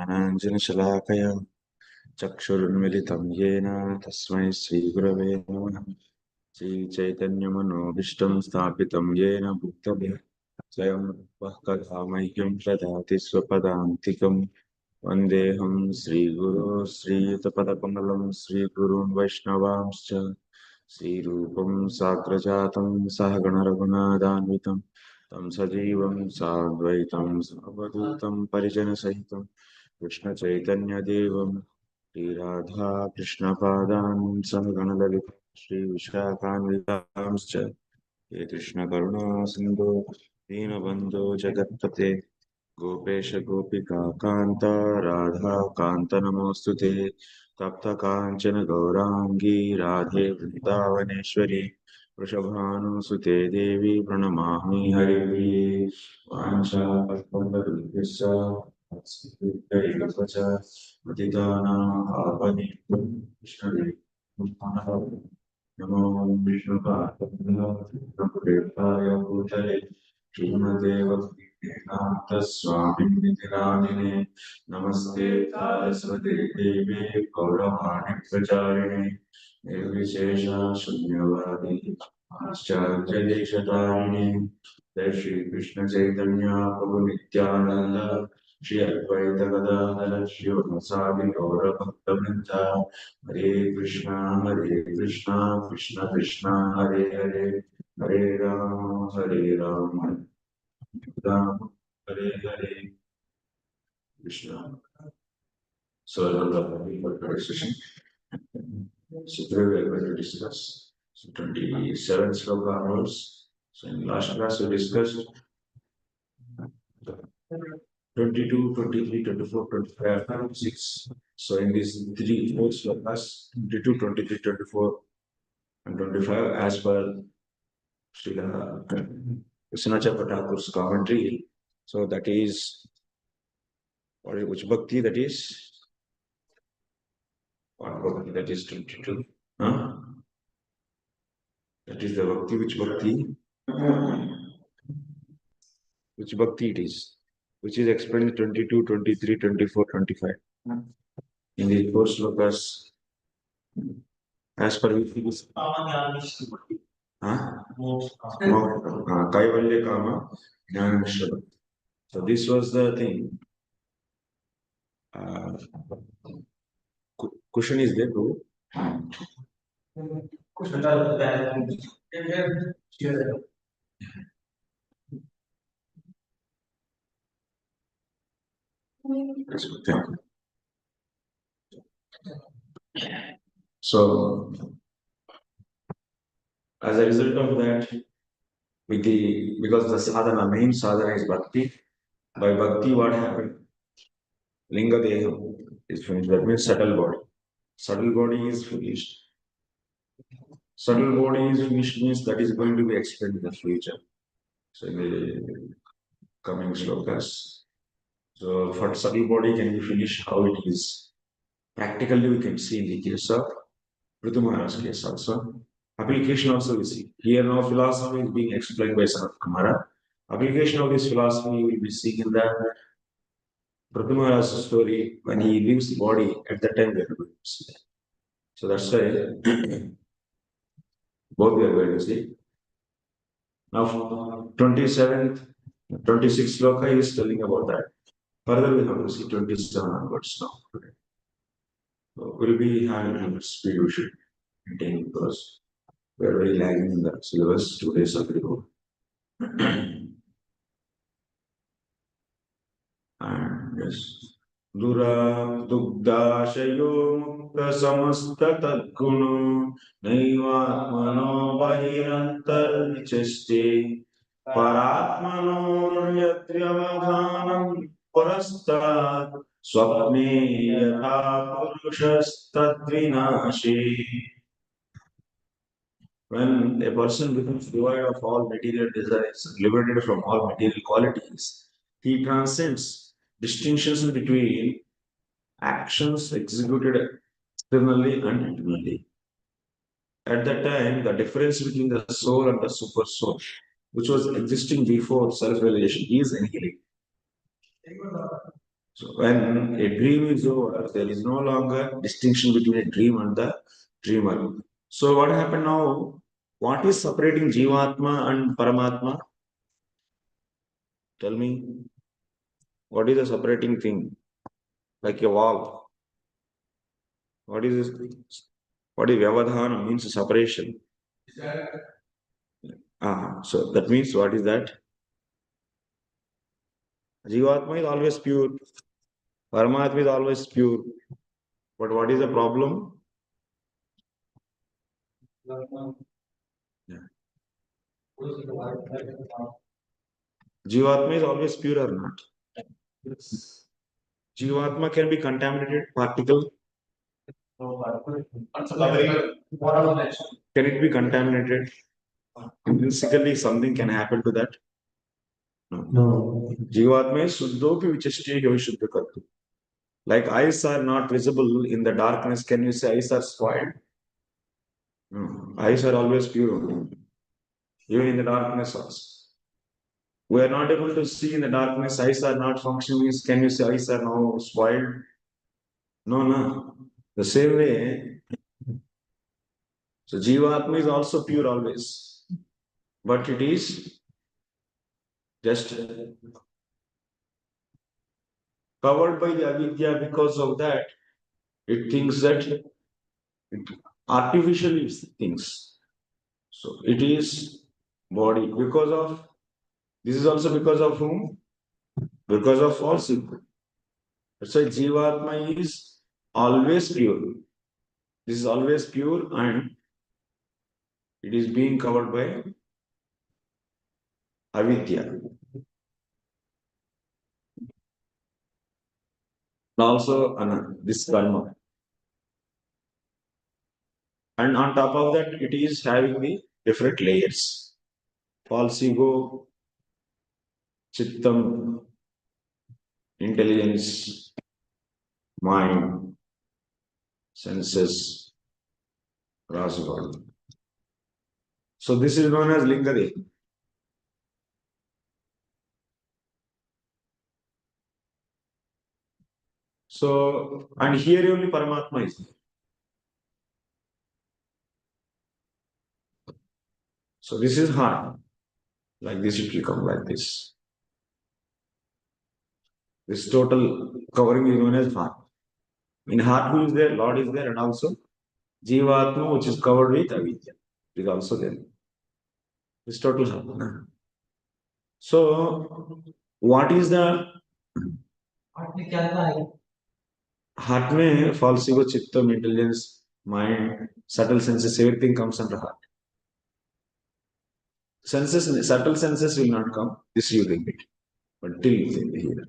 ज्ञानाञ्जनशलाकया चक्षुरुन्मिलितं येन तस्मै श्रीगुरवे नमः। श्रीचैतन्यमनोभीष्टं स्थापितं येन भूतले स्वयं रूपः कदा मह्यं ददाति स्वपदान्तिकं। वन्देऽहं श्रीगुरो श्रीयुतपदकमलं श्रीगुरून् वैष्णवांश्च श्रीरूपं साग्रजातं सहगणरघुनाथान्वितं तं सजीवं साद्वैतं सावधूतं परिजनसहितं कृष्णचैतन्यदेवं श्रीराधा कृष्णपादान् सहगणललिता श्रीविशाखान्वितांश्च हे कृष्णकरुणा सिन्धो दीनबन्धो जगत्पते गोपेश गोपिका कान्त राधा कान्त नमोऽस्तुते तप्तकाञ्चन गौराङ्गी राधे वृन्दावनेश्वरी वृषभानुसुते देवी प्रणमामि हरिप्रिये वाञ्छाकल्पतरुभ्यश्च पतितानां पावनेभ्यो वैष्णवेभ्यो नमो विष्णुपादाय भूतले श्रीमते भक्तिवेदान्तस्वामिनिधि नामिने नमस्ते सारस्वती देवे गौरवाणी प्रचारिणे निर्विशेष शून्यवादी आचार्यदेशतारिणे जय श्री कृष्ण चैतन्य प्रभु नित्यानंद श्री अद्वैत गदाधर शिवसादि गौर भक्तवृंद हरे Krishna Krishna Krishna Hare Hare Hare Ram Ram Hare Hare Krishna. So the session. So today we are going to discuss 27 sloka rules. So in last class we discussed 22, 23, 24, 25, 26. So in these four slokas, 22, 23, 24, and 25, as per Srila Krishnachapa Thakur's commentary. So that is, which bhakti that is? What bhakti that is 22? Huh? That is the bhakti, which bhakti? Which bhakti it is? Which is explained in 22, 23, 24, 25. In the four slokas, as per which it is? Kaivalya Kama Jnana. So this was the thing. Cushion is there, bro? So, as a result of that, because the sadhana, main sadhana is bhakti. By bhakti, what happened? Linga Deham is finished. That means subtle body. Subtle body is finished. Subtle body is finished means that is going to be explained in the future. So in the coming slokas. So for subtle body can be finished how it is. Practically we can see in the case of Brahmacharis case also. Application also we see. Here now philosophy is being explained by Sanat Kumara. Application of this philosophy will be seen in the Brahmacharis story when he leaves the body at that time we are going to see. So that's why both we are going to see. Now 27th, 26th sloka is telling about that. Further we have to see 27 onwards now today. So we'll be having a speed we should maintain because we are very lagging in the syllabus 2 days ago. And yes. Dura dugdashayo mukta samasta tadguno naivatmano bahirantar vichasti paratmano yatyavadhanam parastat swapne yatha purushastadvinashi. When a person becomes devoid of all material desires, liberated from all material qualities, he transcends distinctions between actions executed externally and internally. At that time, the difference between the soul and the super soul, which was existing before self-realization, is annihilated. So when a dream is over, there is no longer distinction between a dream and the dreamer. So what happened now? What is separating jivatma and Paramatma? Tell me, what is the separating thing? Like a wall. What is this? What is Vyavadhana means separation. So that means what is that? Jivatma is always pure. Paramatma is always pure. But what is the problem? Yeah. Jivatma is always pure or not? Jivatma can be contaminated particle. Can it be contaminated? Intrinsically, something can happen to that. No. Jivatma is Suddhopi Vichashti Yovishuddha Kartu. Like eyes are not visible in the darkness, can you say eyes are spoiled? No. Eyes are always pure, even in the darkness also. We are not able to see in the darkness, eyes are not functioning. Can you say eyes are now spoiled? No, no. The same way, so Jivatma is also pure always, but it is just covered by the avidya. Because of that, it thinks that it artificially thinks. So it is body because of this is also because of whom? Because of false ego. That's why Jivatma is always pure. This is always pure and it is being covered by avidya. And also this karma. And on top of that, it is having the different layers. False ego, chittam, intelligence, mind, senses, rasabodhi. So this is known as Lingade. So, and here only Paramatma is there. So this is heart. Like this, it will come like this. This total covering is known as heart. In heart, who is there? Lord is there, and also jivatma, which is covered with avidya, is also there. This total heart. So, what is the heart? Mein false ego, chittam, intelligence, mind, subtle senses, everything comes under heart. Senses, subtle senses will not come. This you think it, but till here.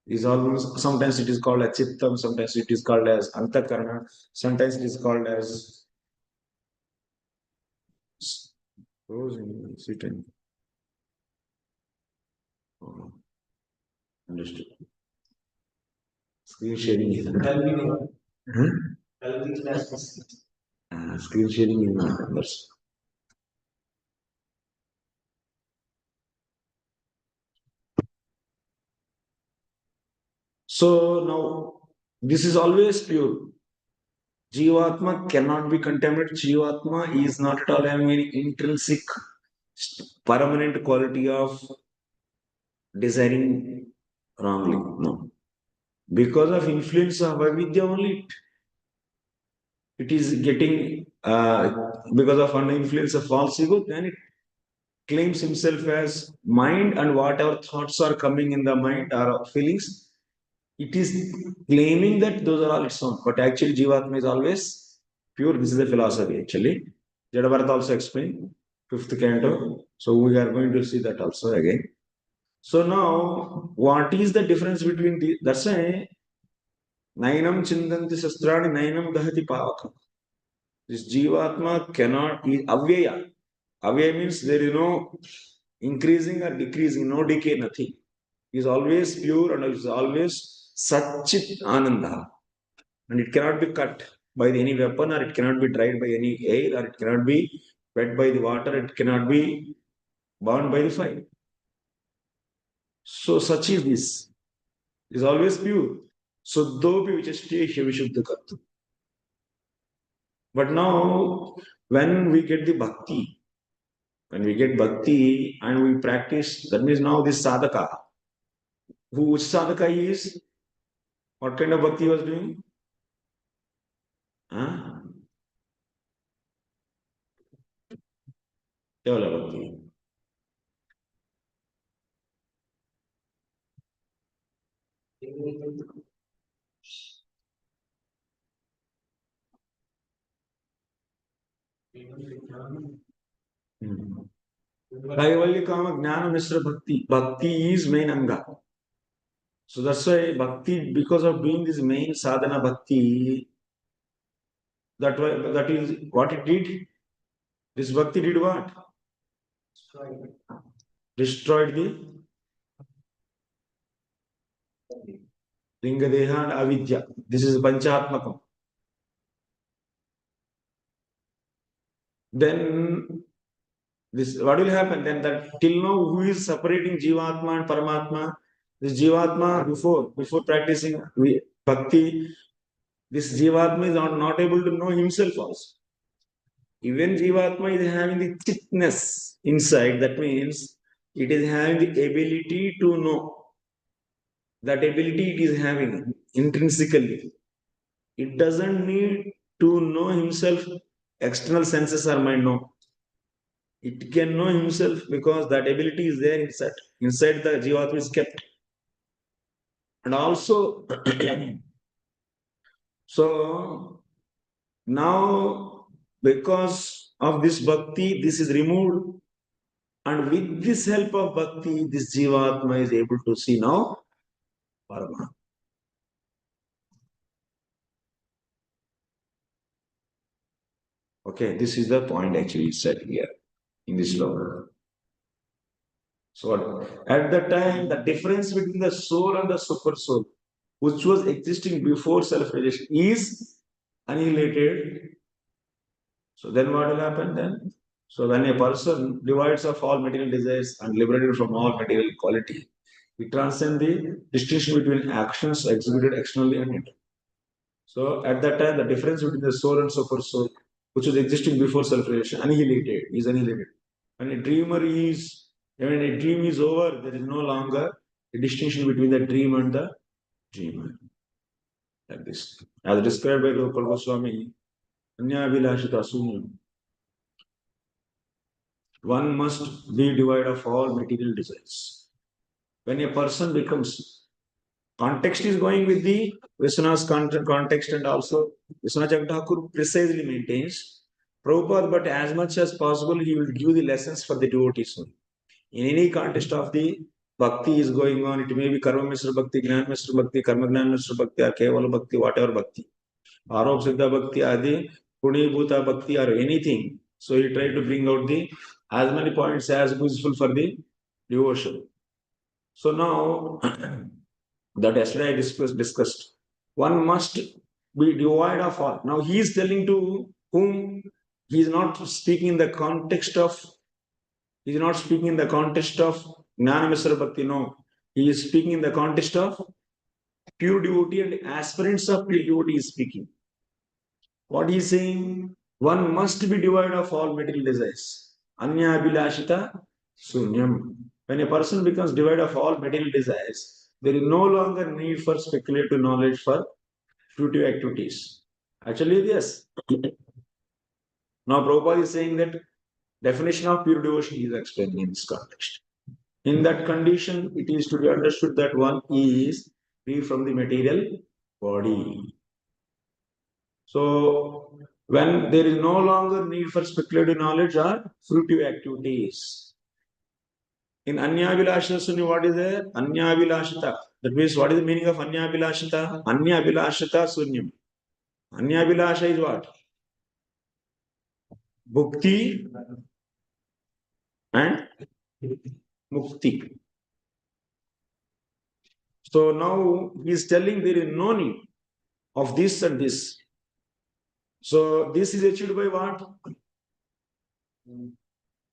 Is almost sometimes it is called as chittam, sometimes it is called as antakarana, sometimes it is called as sitting. Oh, understood. Screen sharing is huh? Screen sharing is not understood. So now this is always pure. Jivatma cannot be contaminated. Jivatma is not at all having any intrinsic permanent quality of desiring wrongly. No. Because of influence of avidya only, it is getting because of an influence of false ego, then it claims himself as mind, and whatever thoughts are coming in the mind or feelings, it is claiming that those are all its own. But actually, Jivatma is always pure. This is the philosophy actually. Jadabharat also explained, fifth canto. So we are going to see that also again. So now, what is the difference between the? That's why Nainam chindanti sastrani nainam dahati pavakam. This Jivatma cannot be avyaya. Avyaya means there is no increasing or decreasing, no decay, nothing. It is always pure and it is always Satchit Ananda. And it cannot be cut by any weapon, or it cannot be dried by any air, or it cannot be wet by the water, it cannot be burned by the fire. So such is this. It is always pure. So though we just stay here, we should do. But now, when we get the bhakti and we practice, that means now this sadhaka, which sadhaka is, what kind of bhakti he was doing? Huh? Kevala bhakti. Kaivalya Kama Jnana Mishra Bhakti. Bhakti is main anga. So that's why bhakti, because of doing this main sadhana bhakti, that is what it did. This bhakti did what? Destroyed the linga deha and avidya. This is panchatmakam. Then this what will happen? Then that till now who is separating jivatma and paramatma? This jivatma before practicing bhakti, this jivatma is not able to know himself also. Even jivatma is having the chitness inside. That means it is having the ability to know. That ability it is having intrinsically. It doesn't need to know himself. External senses are mind no. It can know himself because that ability is there inside. Inside the jivatma is kept. And also, so now because of this bhakti, this is removed. And with this help of bhakti, this jivatma is able to see now Paramatma. Okay, this is the point actually said here in this law. So at the time, the difference between the soul and the super soul, which was existing before self-realization, is annihilated. So then what will happen then? So when a person divides of all material desires and liberated from all material quality, we transcend the distinction between actions executed externally and internally. So at that time, the difference between the soul and super soul, which was existing before self-realization, is annihilated. When a dreamer is, when a dream is over, there is no longer a distinction between the dream and the dreamer. Like this. As described by Gopal Goswami, Anyavilashita Sunyam. One must be devoid of all material desires. When a person becomes, context is going with the Vishwanath's context, and also Vishwanath Thakur precisely maintains Prabhupada, but as much as possible, he will give the lessons for the devotees. In any context of the bhakti is going on, it may be karma misra bhakti, jnana misra bhakti, karma jnana misra bhakti, or kevala bhakti, whatever bhakti, arop siddha bhakti, adi, puni bhuta bhakti, or anything. So he tried to bring out the as many points as useful for the devotion. So now that yesterday I discussed, one must be devoid of all. Now he is telling to whom he is not speaking in the context of, he is not speaking in the context of Jnana Misra Bhakti, no. He is speaking in the context of pure devotee and aspirants of pure devotee is speaking. What he is saying? One must be devoid of all material desires. Anya Abhilashita Sunyam. When a person becomes devoid of all material desires, there is no longer need for speculative knowledge for fruitive activities. Actually, yes. Now, Prabhupada is saying that definition of pure devotion is explained in this context. In that condition, it is to be understood that one is free from the material body. So, when there is no longer need for speculative knowledge or fruitive activities. In Anyavilashita Sunya, what is there? Anyavilashita. That means, what is the meaning of Anyavilashita? Anyavilashita Sunyam. Anyavilasha is what? Bhukti and Mukti. So now he is telling there is no need of this and this. So this is achieved by what?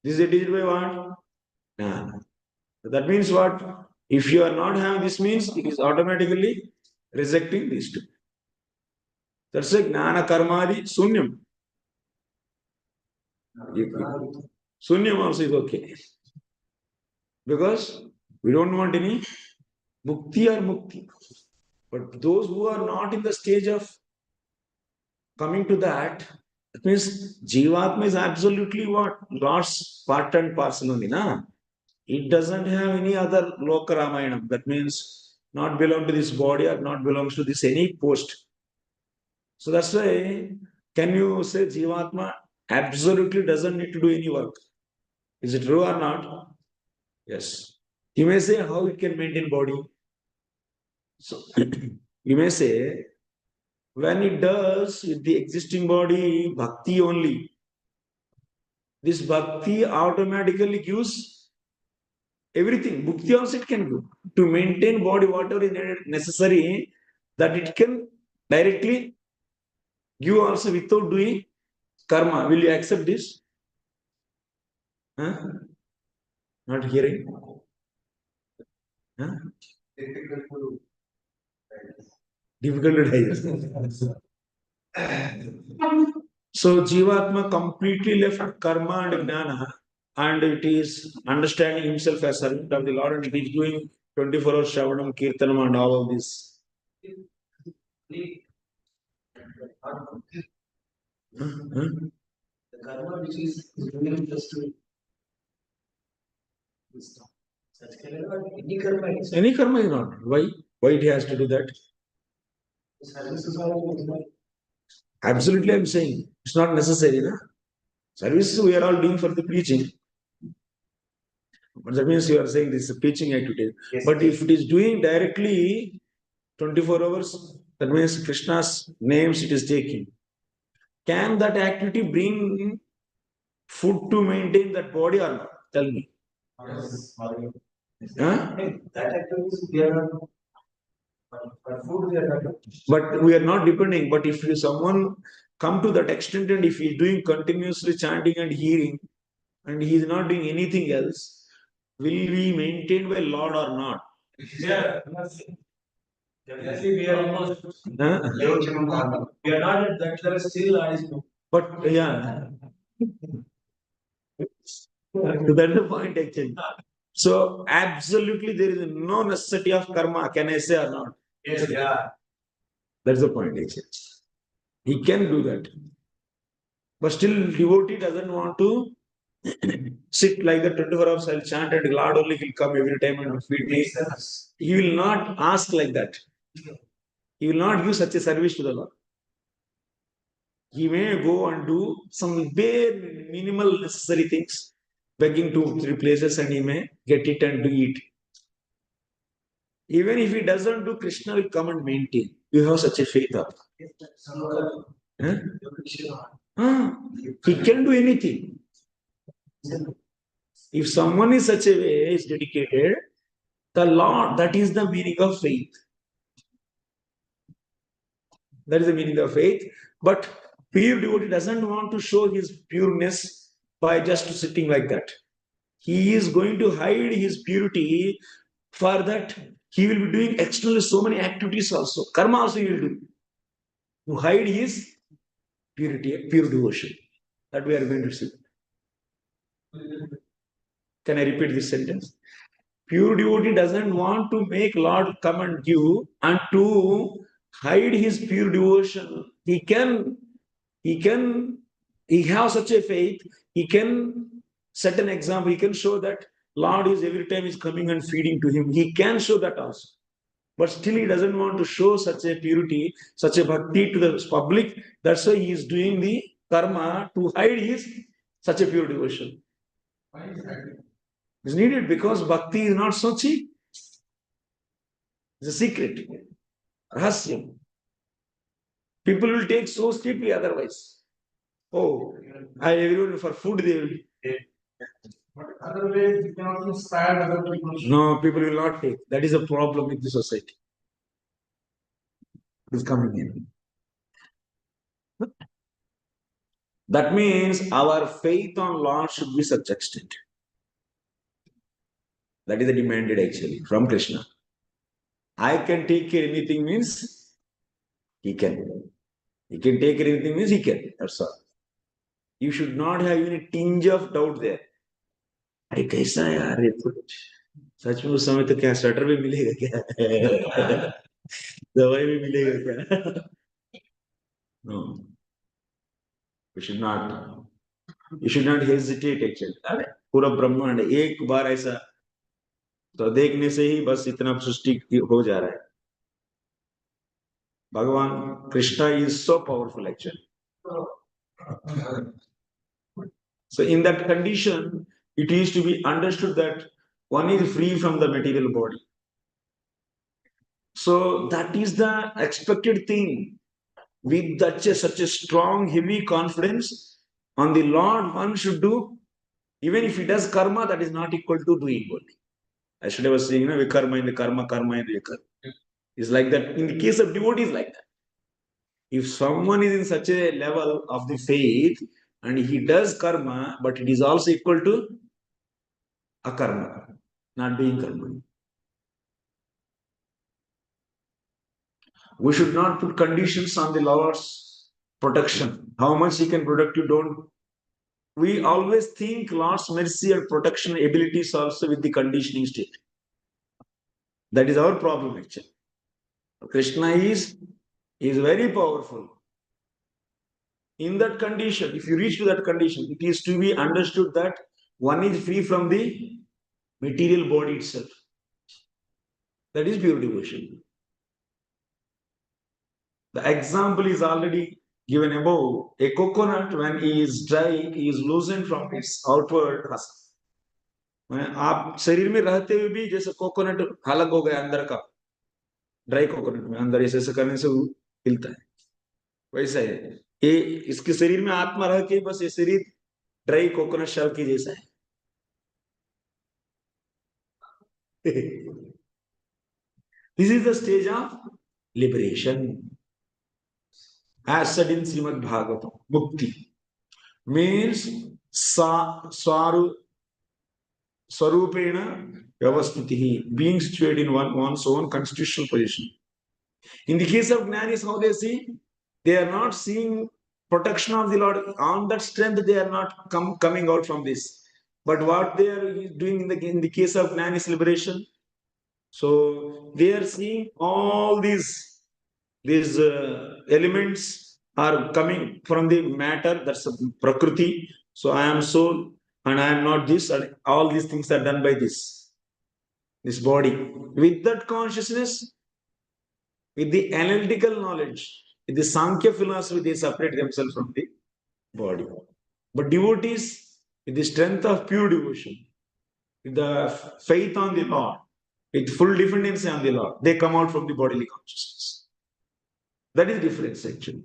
This is achieved by what? That means what? If you are not having this means, it is automatically rejecting these two. That's a gnana karmadi sunyam. Sunyam also is okay. Because we don't want any bhukti or mukti. But those who are not in the stage of coming to that, it means jivatma is absolutely what? Lord's part and parcel only. Na? It doesn't have any other loka ramayanam. That means not belong to this body or not belongs to this any post. So that's why, can you say jivatma absolutely doesn't need to do any work? Is it true or not? Yes. You may say how it can maintain body. So you may say when it does with the existing body bhakti only, this bhakti automatically gives everything. Bhakti also it can do to maintain body whatever is necessary, that it can directly give also without doing karma. Will you accept this? Huh? Not hearing? Huh? Difficult to digest. So Jivatma completely left karma and gnana, and it is understanding himself as servant of the Lord, and he is doing 24 hours Shravanam, Kirtanam, and all of this. The karma which is doing just to any karma is not. Why? Why it has to do that? Absolutely, I'm saying it's not necessary. Na? Services we are all doing for the preaching. But that means you are saying this is a preaching activity. Yes, but if it is doing directly 24 hours, that means Krishna's names it is taking. Can that activity bring food to maintain that body or not? Tell me. Yes. Huh? That activity we are not. But food we are not. But we are not depending. But if someone come to that extent and if he is doing continuously chanting and hearing, and he is not doing anything else, will we maintained by Lord or not? Yeah. Definitely we are almost. Huh? We are not at that level still. But yeah. So that's the point actually. So absolutely there is no necessity of karma. Can I say or not? Yes. Yeah. That's the point actually. He can do that. But still devotee doesn't want to sit like the 24 hours I'll chant and Lord only will come every time and feed me. He will not ask like that. He will not give such a service to the Lord. He may go and do some bare minimal necessary things, begging 2-3 places, and he may get it and do it. Even if he doesn't do, Krishna will come and maintain. You have such a faith up. Huh? He can do anything. If someone is such a way, is dedicated, the Lord, that is the meaning of faith. That is the meaning of faith. But pure devotee doesn't want to show his pureness by just sitting like that. He is going to hide his purity. For that, he will be doing externally so many activities also. Karma also he will do. To hide his purity, pure devotion. That we are going to see. Can I repeat this sentence? Pure devotee doesn't want to make Lord come and give, and to hide his pure devotion. He has such a faith, he can set an example, he can show that Lord is every time is coming and feeding to him. He can show that also. But still he doesn't want to show such a purity, such a bhakti to the public. That's why he is doing the karma to hide his such a pure devotion. It's needed because bhakti is not so cheap. It's a secret. Rahasyam. People will take so cheaply otherwise. Oh, everyone for food they will. But otherwise, you cannot inspire other people. No, people will not take. That is a problem with the society. It's coming in. That means our faith on Lord should be such extent. That is the demanded actually from Krishna. I can take care anything means he can. He can take care anything means he can. That's all. You should not have even a tinge of doubt there. अरे कैसा है यार ये तो सच में उस समय तो क्या स्वेटर भी मिलेगा क्या दवाई भी मिलेगा क्या no you should not hesitate actually अरे पूरा ब्रह्मांड एक बार ऐसा तो देखने से ही बस इतना सृष्टि हो जा रहा है भगवान Krishna is so powerful actually so in that condition it is to be understood that one is free from the material body so that is the expected thing with such a strong heavy confidence on the Lord one should do even if he does karma that is not equal to doing only yesterday I was saying vikarma in the karma in the vikarma it's like that in the case of devotees like that if someone is in such a level of the faith and he does karma, but it is also equal to akarma, not doing karma. We should not put conditions on the Lord's protection. How much he can protect you, don't. We always think Lord's mercy and protection abilities also with the conditioning state. That is our problem actually. Krishna is very powerful. In that condition, if you reach to that condition, it is to be understood that one is free from the material body itself. That is pure devotion. The example is already given above. A coconut, when it is dry, is loosened from its outward husk. आप शरीर में रहते हुए भी जैसे coconut अलग हो गया अंदर का ड्राई कोकोनट में अंदर ऐसे ऐसे करने से वो हिलता है वैसा है ये इसके शरीर में आत्मा रह के बस ये शरीर ड्राई कोकोनट शेल की जैसा है This is the stage of liberation. As said in Srimad Bhagavatam, Mukti means swarupena vyavastitihi, being situated in one's own constitutional position. In the case of Jnanis, how they see? They are not seeing protection of the Lord. On that strength, they are not coming out from this. But what they are doing in the case of Jnanis liberation, so they are seeing all these elements are coming from the matter, that's prakriti. So I am soul and I am not this, and all these things are done by this body. With that consciousness, with the analytical knowledge, with the Sankhya philosophy, they separate themselves from the body. But devotees, with the strength of pure devotion, with the faith on the Lord, with full dependency on the Lord, they come out from the bodily consciousness. That is difference actually.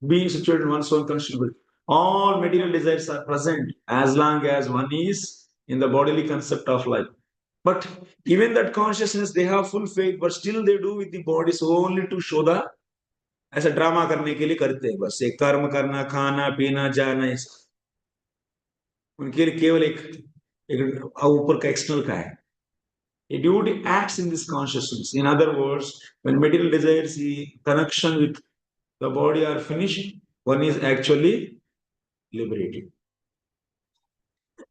Being situated in one's own constitution. All material desires are present as long as one is in the bodily concept of life. But even that consciousness, they have full faith, but still they do with the bodies only to show the ऐसा drama करने के लिए करते हैं बस एक कर्म करना खाना पीना जाना ऐसा उनके लिए केवल एक ऊपर का एक्सटर्नल का है A devotee acts in this consciousness. In other words, when material desires, connection with the body are finished, one is actually liberated.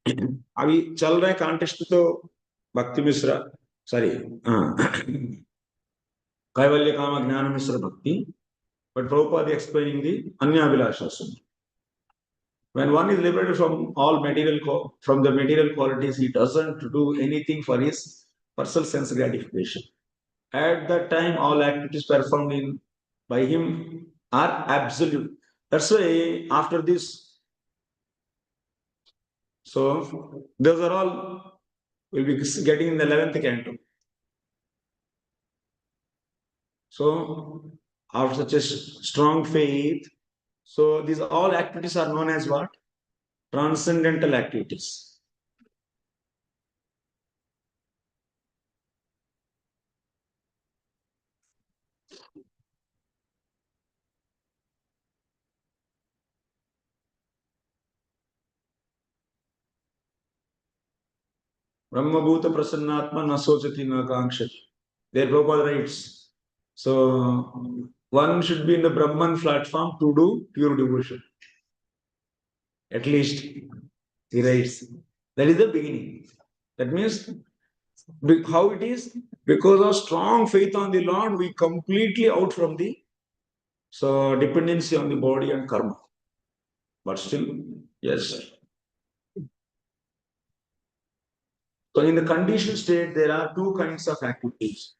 अभी चल रहा है कॉन्टेस्ट तो भक्ति मिश्रा सॉरी कैवल्य काम ज्ञान मिश्र भक्ति but Prabhupada explaining the Anyavilasha Sutta. When one is liberated from all from the material qualities, he doesn't do anything for his personal sense gratification. At that time, all activities performed by him are absolute. That's why after this, so those are all will be getting in the 11th canto. So after such a strong faith, so these all activities are known as what? Transcendental activities. Brahma Bhuta Prasannatma Nasochati Nakangshati. Their Prabhupada writes. So one should be in the Brahman platform to do pure devotion. At least he writes. That is the beginning. That means how it is? Because of strong faith on the Lord, we completely out from the dependency on the body and karma. But still, yes. So in the conditioned state, there are two kinds of activities.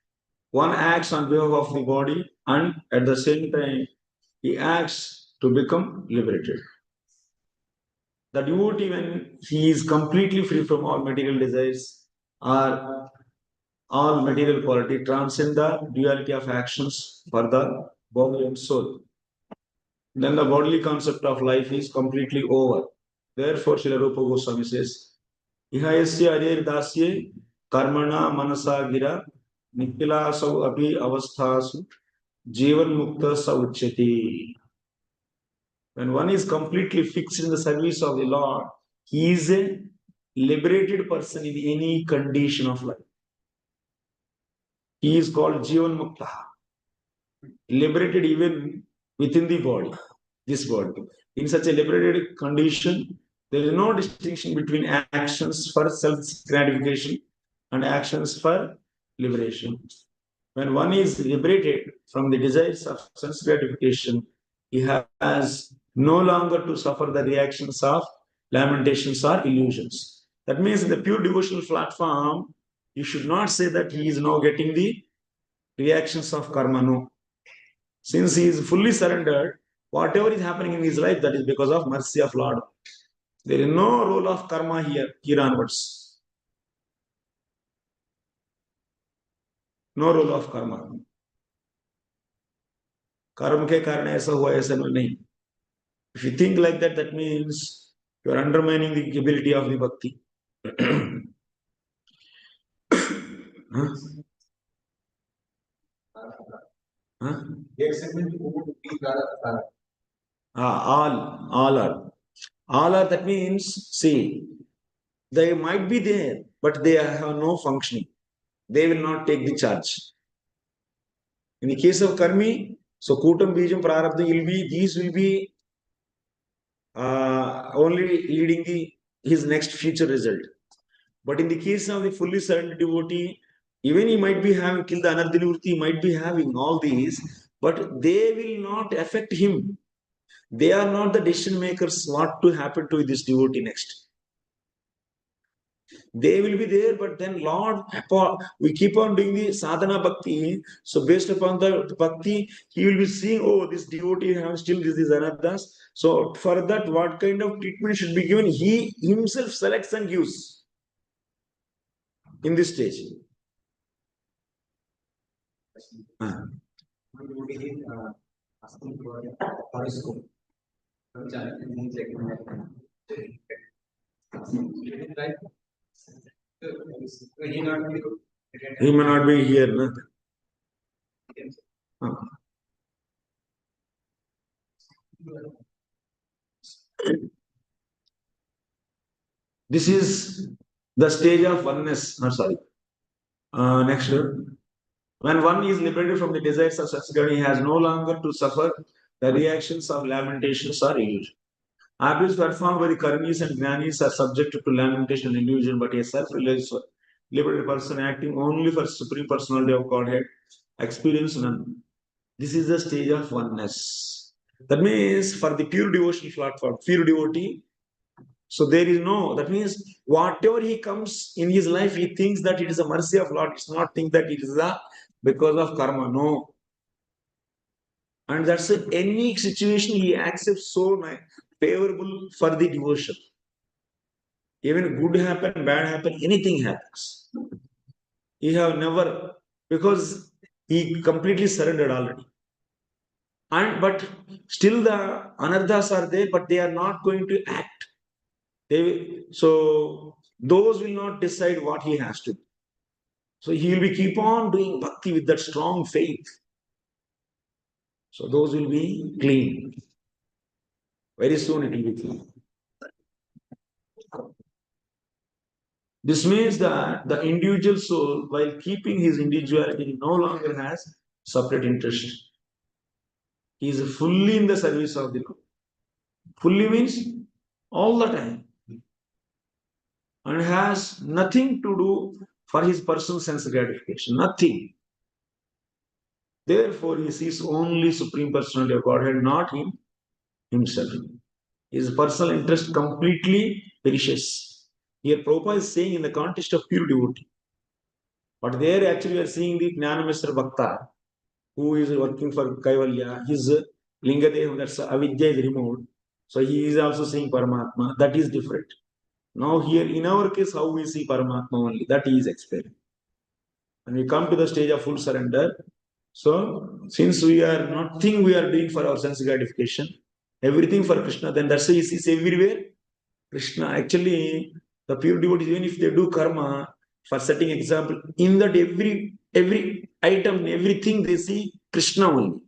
One acts on behalf of the body, and at the same time, he acts to become liberated. The devotee, when he is completely free from all material desires or all material quality, transcend the duality of actions for the body and soul. Then the bodily concept of life is completely over. Therefore, Srila Rupa Goswami says, Ihayasya arir dasye karmana manasa gira nikilasau api avasthasu jivan mukta sauchyati. When one is completely fixed in the service of the Lord, he is a liberated person in any condition of life. He is called jivan mukta, liberated even within the body, this body. In such a liberated condition, there is no distinction between actions for self gratification and actions for liberation. When one is liberated from the desires of sense gratification, he has no longer to suffer the reactions of lamentations or illusions. That means in the pure devotional platform, you should not say that he is now getting the reactions of karma. No. Since he is fully surrendered, whatever is happening in his life, that is because of mercy of Lord. There is no role of karma here onwards. No role of karma. Karma के कारण ऐसा हुआ ऐसा नहीं. If you think like that, that means you are undermining the ability of the bhakti. Huh? Huh? All are. That means, see, they might be there, but they have no functioning. They will not take the charge. In the case of karmi, so kutam bijam prarabdha will be, these will be only leading his next future result. But in the case of the fully surrendered devotee, even he might be having killed the anardhanivurti, he might be having all these, but they will not affect him. They are not the decision makers what to happen to this devotee next. They will be there, but then Lord, we keep on doing the sadhana bhakti. So based upon the bhakti, he will be seeing, oh, this devotee has still this is anarthas. So for that, what kind of treatment should be given? He himself selects and gives in this stage. He may not be here. No? This is the stage of oneness. No, sorry. Next. When one is liberated from the desires of such he has no longer to suffer the reactions of lamentations or illusion. Abuse performed by the karmis and jnanis are subjected to lamentation and illusion, but a self-realized liberated person acting only for Supreme Personality of Godhead experience none. This is the stage of oneness. That means for the pure devotion platform, pure devotee, so there is no, that means whatever he comes in his life, he thinks that it is a mercy of Lord. It's not think that it is a because of karma. No. And that's any situation he accepts so favorable for the devotion. Even good happen, bad happen, anything happens. He have never, because he completely surrendered already. And but still the anarthas are there, but they are not going to act. So those will not decide what he has to do. So he will be keep on doing bhakti with that strong faith. So those will be clean. Very soon it will be clean. This means that the individual soul, while keeping his individuality, no longer has separate interest. He is fully in the service of the Lord. Fully means all the time, and has nothing to do for his personal sense gratification. Nothing. Therefore, he sees only Supreme Personality of Godhead, not him himself. His personal interest completely perishes. Here, Prabhupada is saying in the context of pure devotee. But there, actually, we are seeing the Jnanamesra Bhakta, who is working for Kaivalya. His Lingadev, that's avidya, is removed. So he is also seeing Paramatma. That is different. Now, here, in our case, how we see Paramatma only, that he is explaining. When we come to the stage of full surrender, so since we are nothing we are doing for our sense gratification, everything for Krishna, then that's why he sees everywhere Krishna. Actually, the pure devotees, even if they do karma, for setting example, in that every item, everything they see Krishna only.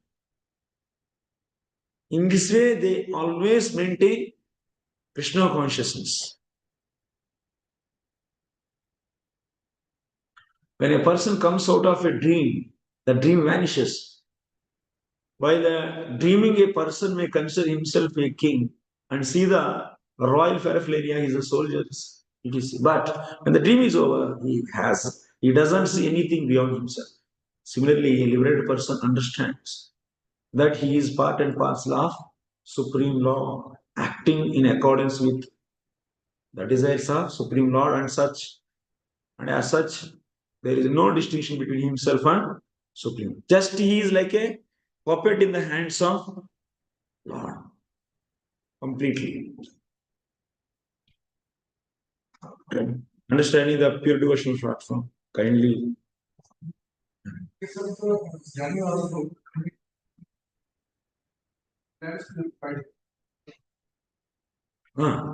In this way, they always maintain Krishna consciousness. When a person comes out of a dream, the dream vanishes. While dreaming, a person may consider himself a king and see the royal paraphernalia, he is a soldier. It is, but when the dream is over, he doesn't see anything beyond himself. Similarly, a liberated person understands that he is part and parcel of supreme law, acting in accordance with the desires of supreme lord, and as such, there is no distinction between himself and supreme. Just he is like a puppet in the hands of Lord completely. Understanding the pure devotional platform, kindly.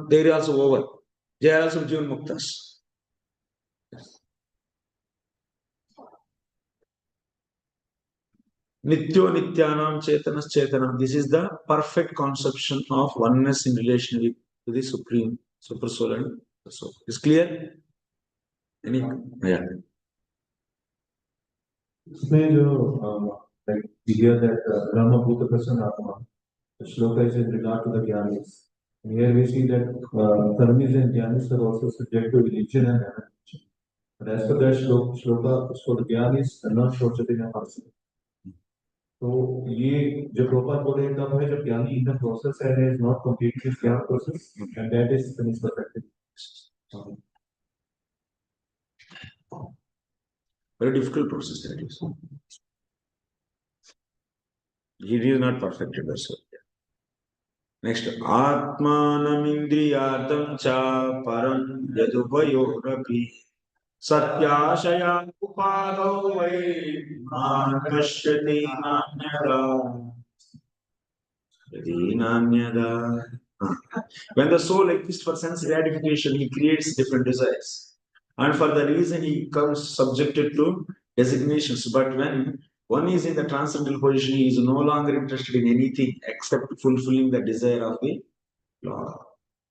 They are also over. They are also Jivan Muktas. Nityo Nityanam Chetanas Chetanam. This is the perfect conception of oneness in relation to the Supreme, Super Soul and the Soul. Is clear? Any? Yeah. इसमें जो like we hear that Brahma Bhuta Prasanatma, the shloka is in regard to the Gyanis. And here we see that Karmis and Gyanis are also subject to religion and animation. But as per that shloka is for the Gyanis and not for Chaitanya Parsi. तो ये जो proper बोले तब है जब ज्ञानी in the process and is not completed his ज्ञान process and that is finish perfected. Very difficult process that is. It is not perfected, that's all. Next, Atmanamindriyardam cha param yadupayorapi satyashaya upado vai manashyati nanyada. When the soul exists for sense gratification, he creates different desires. And for the reason he becomes subjected to designations. But when one is in the transcendental position, he is no longer interested in anything except fulfilling the desire of the Lord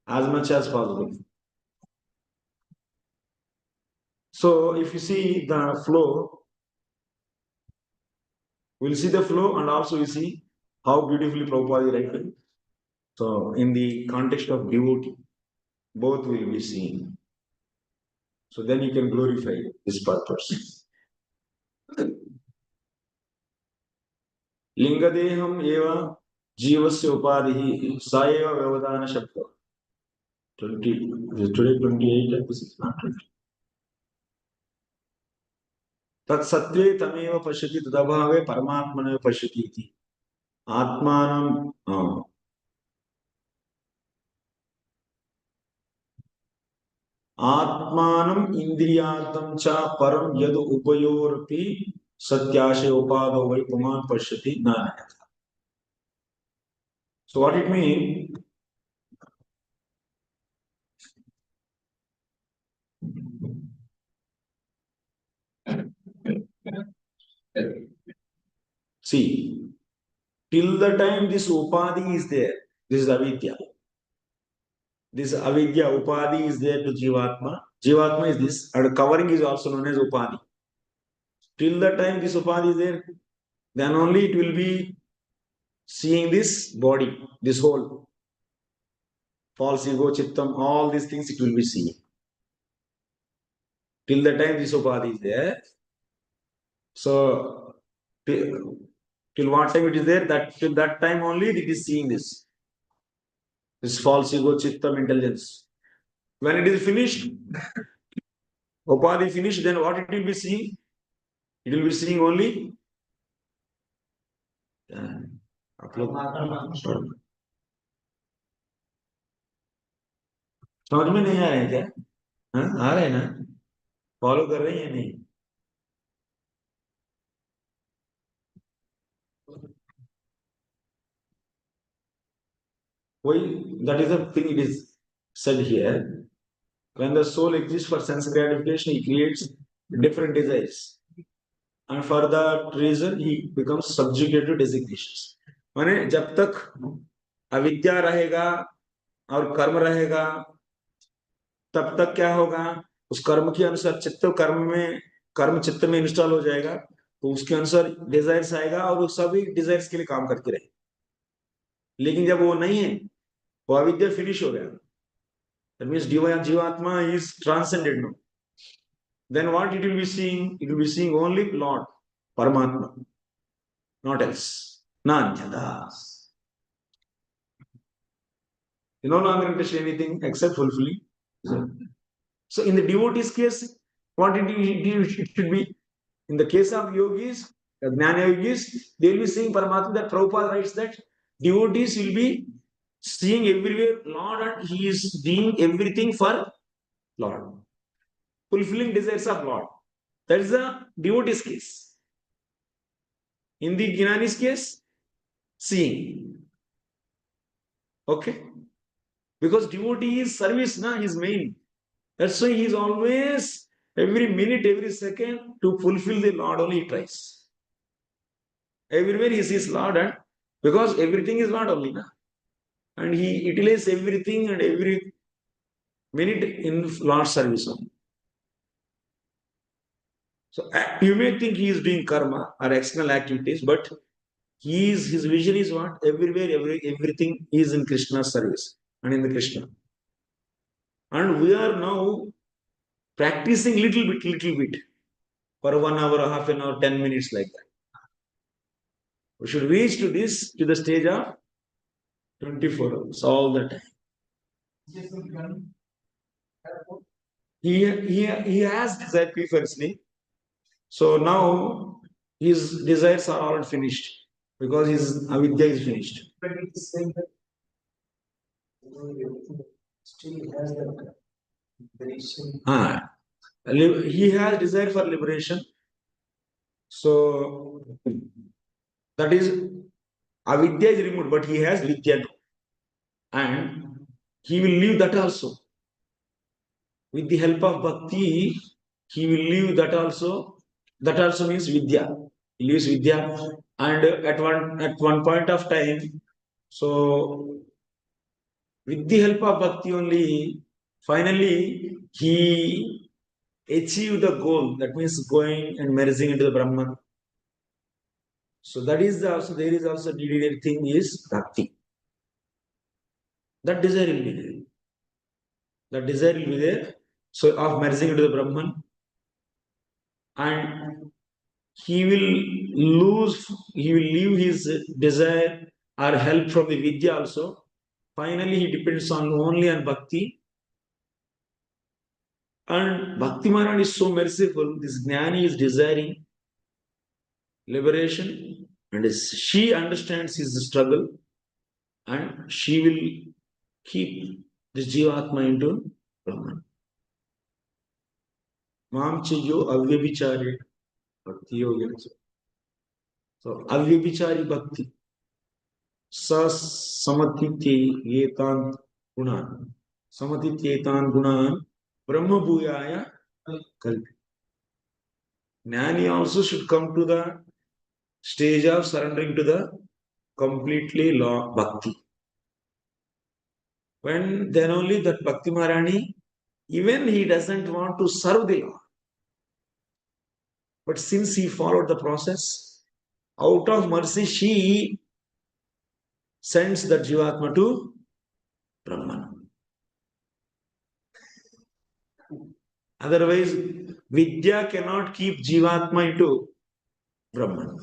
as much as possible. So if you see the flow, we'll see the flow and also we see how beautifully Prabhupada is writing. So in the context of devotee, both will be seen. So then you can glorify this purpose. Lingadeham eva jivasya upadhi sa eva vyavadana shabda. 20, today 28 episodes, not 20. Tat satve tameva pashyati tadabhave paramatmane pashyati iti. Atmanam Atmanam indriyardam cha param yad upayorpi satyashe upado vai puman pashyati na. So what it means? See, till the time this upadhi is there, this is avidya. This avidya upadhi is there to jivatma. Jivatma is this, and covering is also known as upadhi. Till the time this upadhi is there, then only it will be seeing this body, this whole false ego, chittam, all these things it will be seeing. Till the time this upadhi is there. So till what time it is there, that till that time only it is seeing this false ego, chittam, intelligence. When it is finished, upadhi finished, then what it will be seeing? It will be seeing only आप लोग समझ में नहीं आ रहे हैं क्या? हाँ, आ रहे हैं ना? फॉलो कर रहे हैं या नहीं? वही, that is the thing it is said here. When the soul exists for sense gratification, he creates different desires. And for that reason, he becomes subjugated to designations. माने जब तक अविद्या रहेगा और कर्म रहेगा, तब तक क्या होगा? उस कर्म के अनुसार चित्त कर्म चित्त में इंस्टॉल हो जाएगा, तो उसके अनुसार डिजायर्स आएगा और वो सभी डिजायर्स के लिए काम करते रहे. लेकिन जब वो नहीं है, वो अविद्या फिनिश हो गया. That means jivatma is transcended now. Then what it will be seeing? It will be seeing only Lord, Paramatma, not else. Nanyada. You no longer interested in anything except fulfilling. So in the devotee's case, what it should be? In the case of yogis, Jnana yogis, they will be seeing Paramatma. That Prabhupada writes that devotees will be seeing everywhere Lord, and he is doing everything for Lord, fulfilling desires of Lord. That is the devotee's case. In the Jnani's case, seeing. Okay? Because devotee is service, na, his main. That's why he is always, every minute, every second, to fulfill the Lord only he tries. Everywhere he sees Lord, and because everything is Lord only, na? And he utilizes everything and every minute in Lord's service only. So you may think he is doing karma or external activities, but his vision is what? Everywhere, everything is in Krishna's service and in the Krishna. And we are now practicing little bit for 1 hour, half an hour, 10 minutes like that. We should reach to the stage of 24 hours all the time. He has desire previously. So now his desires are all finished because his avidya is finished. But it is saying that still has that liberation. He has desire for liberation. So that is avidya is removed, but he has vidya now. And he will leave that also. With the help of bhakti, he will leave that also. That also means vidya. He leaves vidya, and at one point of time, so with the help of bhakti only, finally he achieved the goal. That means going and merging into the Brahman. So that is also, there is also needed thing is bhakti. That desire will be there. That desire will be there. So of merging into the Brahman, and he will leave his desire or help from the vidya also. Finally, he depends only on bhakti. And Bhakti Maharani is so merciful. This Jnani is desiring liberation, and she understands his struggle, and she will keep this jivatma into Brahman. Mam chayo avyabhichari bhakti yoga. So avyabhichari bhakti. Sa samatityetan gunan. Samatityetan gunan Brahma bhuyaya kalpi. Jnani also should come to the stage of surrendering to the completely law bhakti. When then only that Bhakti Maharani Even he doesn't want to serve the Lord. But since he followed the process, out of mercy, she sends the jivatma to Brahman. Otherwise, vidya cannot keep jivatma into Brahman.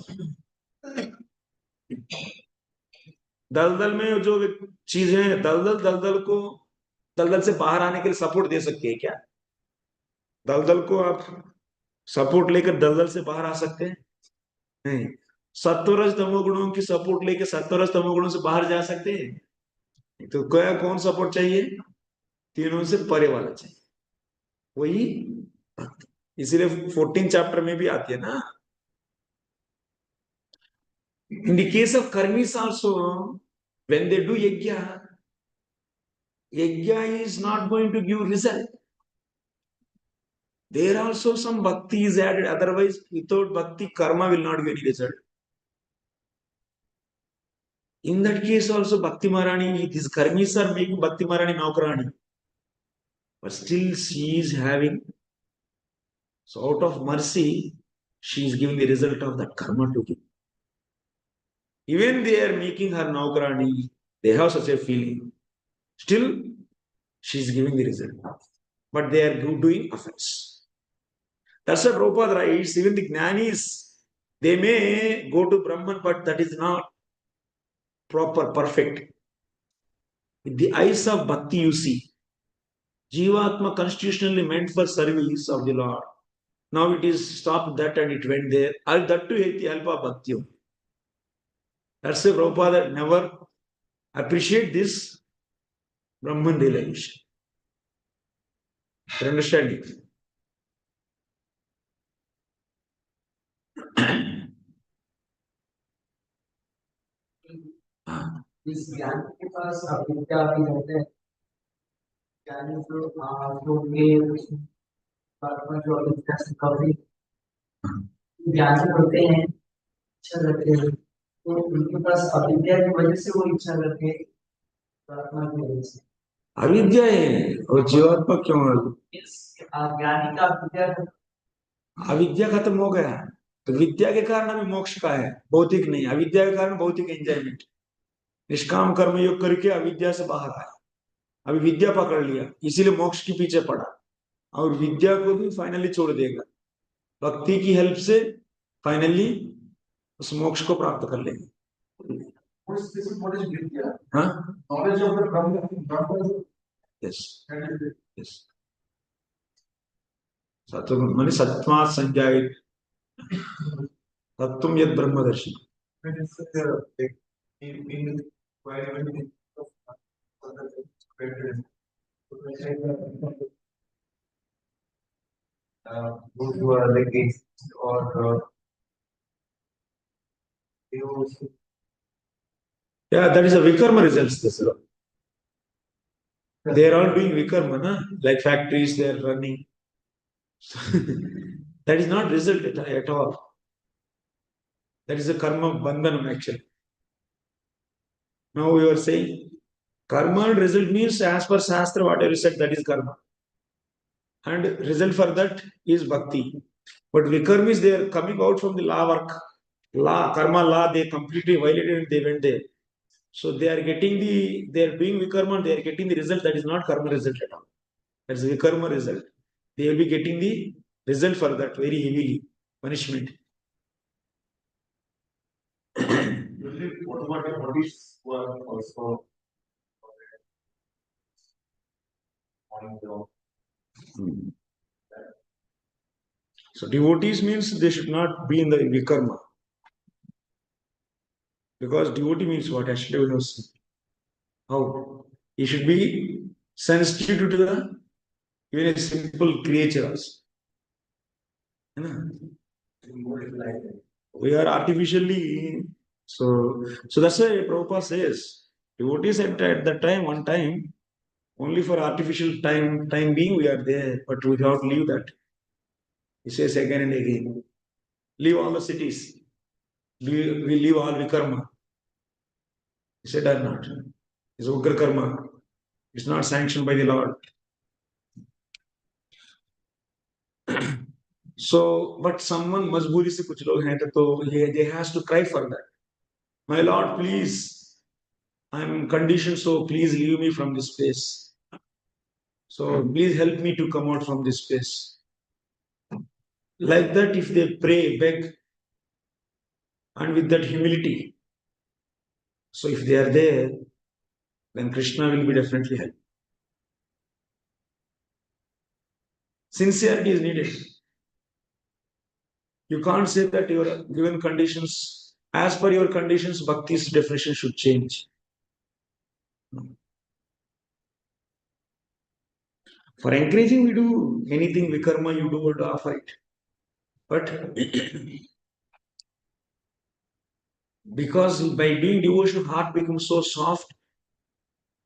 दलदल में जो चीजें दलदल को दलदल से बाहर आने के लिए सपोर्ट दे सकती है क्या? दलदल को आप सपोर्ट लेकर दलदल से बाहर आ सकते हैं? नहीं. सत्वरज तमोगुणों की सपोर्ट लेकर सत्वरज तमोगुणों से बाहर जा सकते हैं? तो क्या कौन सपोर्ट चाहिए? तीनों से परे वाला चाहिए, वही भक्ति. इसीलिए 14 चैप्टर में भी आती है ना. In the case of karmis also, when they do yajna is not going to give result. There also some bhakti is added. Otherwise, without bhakti, karma will not give any result. In that case also, Bhakti Maharani, these karmis are making Bhakti Maharani Naukarani. But still she is having, so out of mercy, she is giving the result of that karma to him. Even they are making her Naukarani, they have such a feeling. Still, she is giving the result. But they are doing offense. That's why Prabhupada writes, even the Jnanis, they may go to Brahman, but that is not proper, perfect. With the eyes of Bhakti, you see, jivatma constitutionally meant for service of the Lord. Now it is stopped that and it went there. That too with the help of Bhakti. That's why Prabhupada never appreciate this Brahman realization. You understand it? इस ज्ञान के पास अविद्या भी रहते हैं. ज्ञानी जो ये परमात्मा जो अविद्या से कभी ज्ञानी होते हैं, इच्छा रखते हैं, तो उनके पास अविद्या की वजह से वो इच्छा रखते हैं परमात्मा की वजह से. अविद्या है और जीवात्मा क्यों है? ज्ञानी का अविद्या, अविद्या खत्म हो गया. तो विद्या के कारण हमें मोक्ष का है, भौतिक नहीं. अविद्या के कारण भौतिक एंजॉयमेंट. निष्काम कर्म योग करके अविद्या से बाहर आया. अभी विद्या पकड़ लिया, इसीलिए मोक्ष के पीछे पड़ा. और विद्या को भी फाइनली छोड़ देगा. भक्ति की हेल्प से फाइनली उस मोक्ष को प्राप्त कर लेंगे. हाँ, यस यस. माने सत्मा संज्ञायित तत्वम यद ब्रह्मदर्शी. Those who are like atheists or Yeah, that is a vikarma results. This they are all doing vikarma, na? Like factories they are running. That is not result at all. That is a karma bandhanam actually. Now we are saying karma result means as per Shastra, whatever you said, that is karma. And result for that is bhakti. But vikarma is they are coming out from the law work. Law, karma law, they completely violated and they went there. So they are getting they are doing vikarma, they are getting the result that is not karma result at all. That's the vikarma result. They will be getting the result for that very heavily, punishment. what about bodies were also on the. So devotees means they should not be in the vikarma. Because devotee means what? Actually, we have seen. How? He should be sensitive to the even a simple creature also. We are artificially so that's why Prabhupada says devotees at that time, one time, only for artificial time being we are there, but we have to leave that. He says again and again, leave all the cities. We leave all vikarma. He said or not. It's ugra karma. It's not sanctioned by the Lord. So, but someone majboori se kuch log hain to they has to cry for that. My Lord, please, I'm conditioned, so please leave me from this place. So please help me to come out from this place. Like that, if they pray, beg, and with that humility, so if they are there, then Krishna will be definitely help. Sincerity is needed. You can't say that your given conditions, as per your conditions, bhakti's definition should change. For encouraging, we do anything, vikarma, you do or do for it. But because by doing devotion, heart becomes so soft,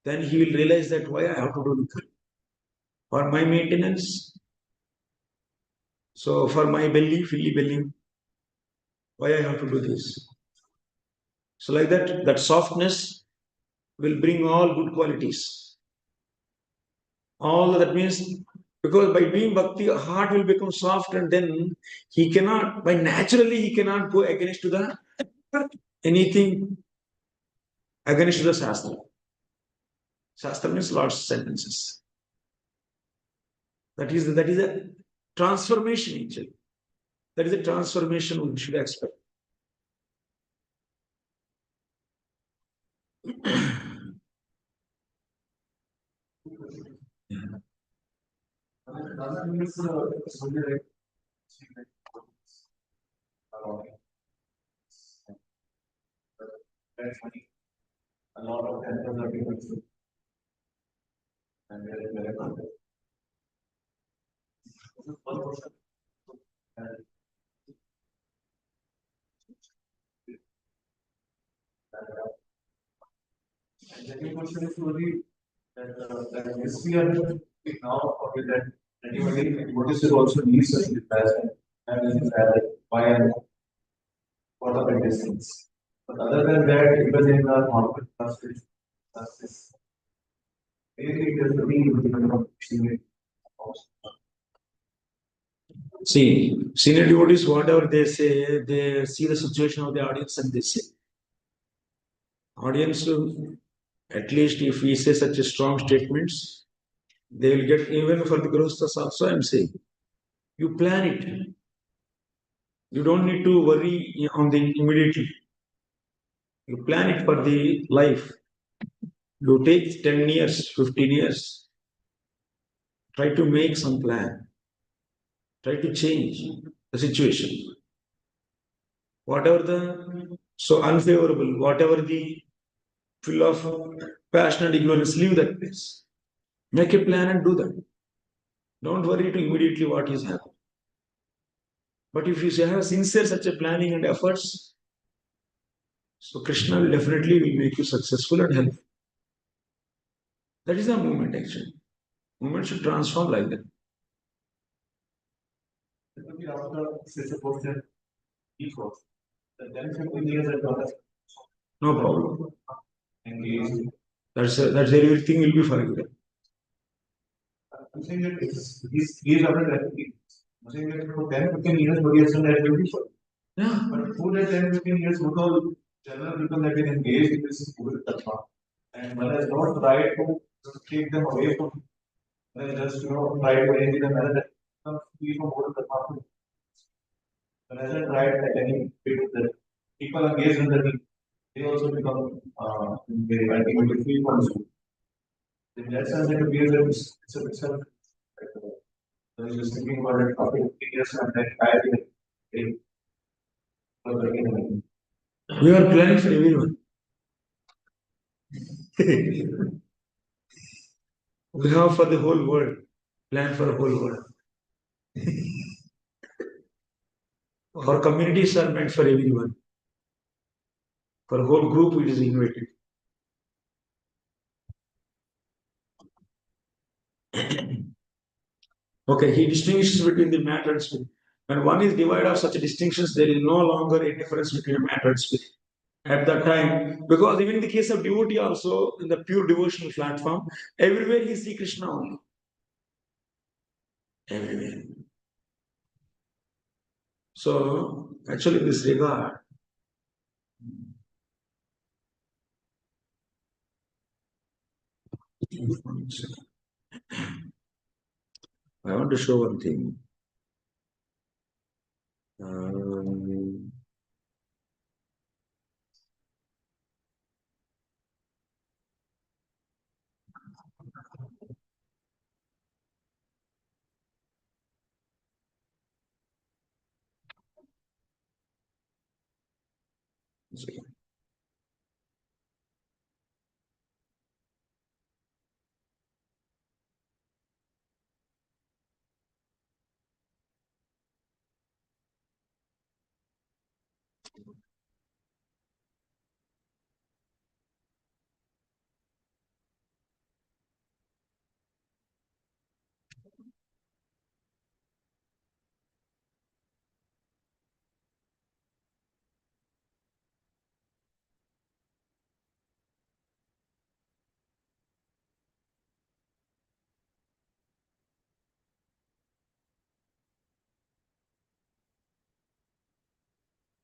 then he will realize that why I have to do vikarma. For my maintenance, so for my belly, filly belly, why I have to do this? So like that, that softness will bring all good qualities. All that means because by doing bhakti, heart will become soft, and then he cannot, by naturally, he cannot go against to the anything against to the Shastra. Shastra means Lord's sentences. That is a transformation actually. That is a transformation we should expect. A lot of temples are given to and very good. And second question is really that is we are now okay that anybody what is it also needs such detachment and this is why and what are the distance. But other than that, even in the market justice, maybe there's a need See, senior devotees, whatever they say, they see the situation of the audience and they say. Audience, at least if we say such a strong statements, they will get even for the grosthas also. I'm saying, you plan it. You don't need to worry on the immediately. You plan it for the life. You take 10 years, 15 years. Try to make some plan. Try to change the situation. Whatever the so unfavorable, whatever the full of passion and ignorance, leave that place. Make a plan and do that. Don't worry to immediately what is happening. But if you have sincere such a planning and efforts, so Krishna will definitely will make you successful and help. That is the movement actually. Movement should transform like that. No problem. That's everything will be forgiven. I'm saying that these years after that, I'm saying that for 10, 15 years, nobody has done that beautiful. Yeah. But for that 10, 15 years, what all general people have been engaged in this dharma. And one has not tried to take them away from, one has just, try to arrange in a manner that comes free from what dharma. One hasn't tried at any bit that people engaged in the they also become very ultimately free from this. In that sense, it appears that it's a itself. I was just thinking about it after 15 years and then I did We are planning for everyone. We have for the whole world. Plan for the whole world. Our communities are meant for everyone. For whole group, it is innovative. Okay, he distinguishes between the matter and spirit. When one is devoid of such distinctions, there is no longer a difference between matter and spirit. At that time, because even in the case of devotee also, in the pure devotional platform, everywhere he see Krishna only. Everywhere. So actually, this regard, I want to show one thing. Um,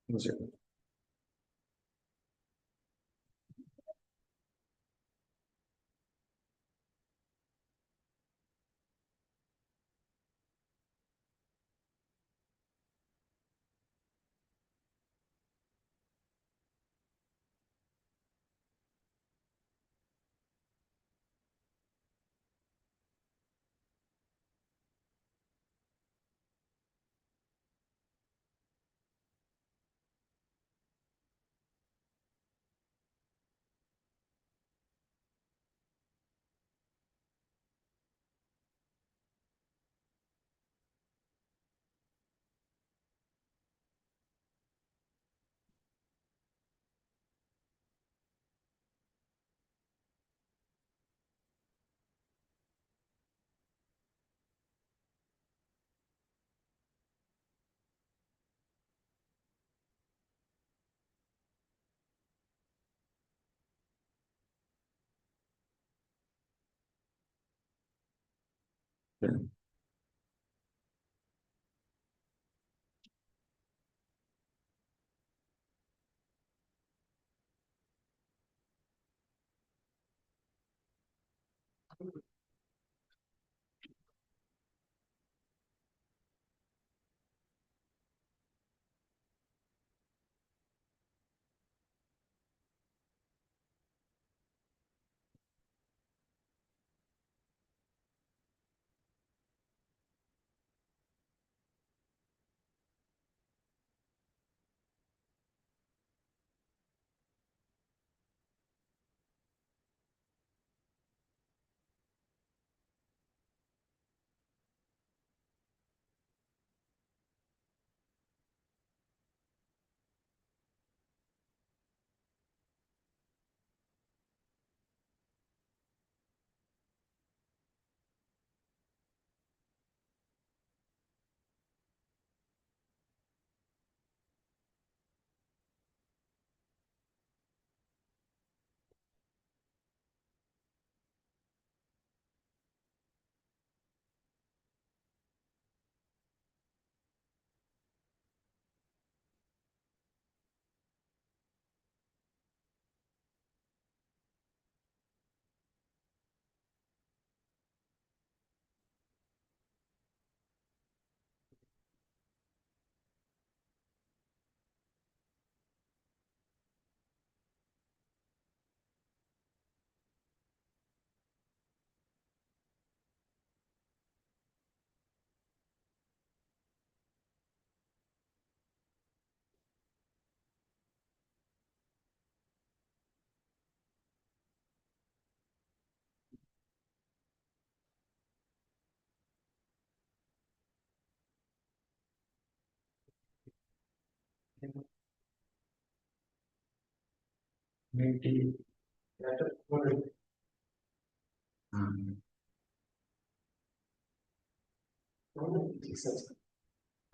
one second.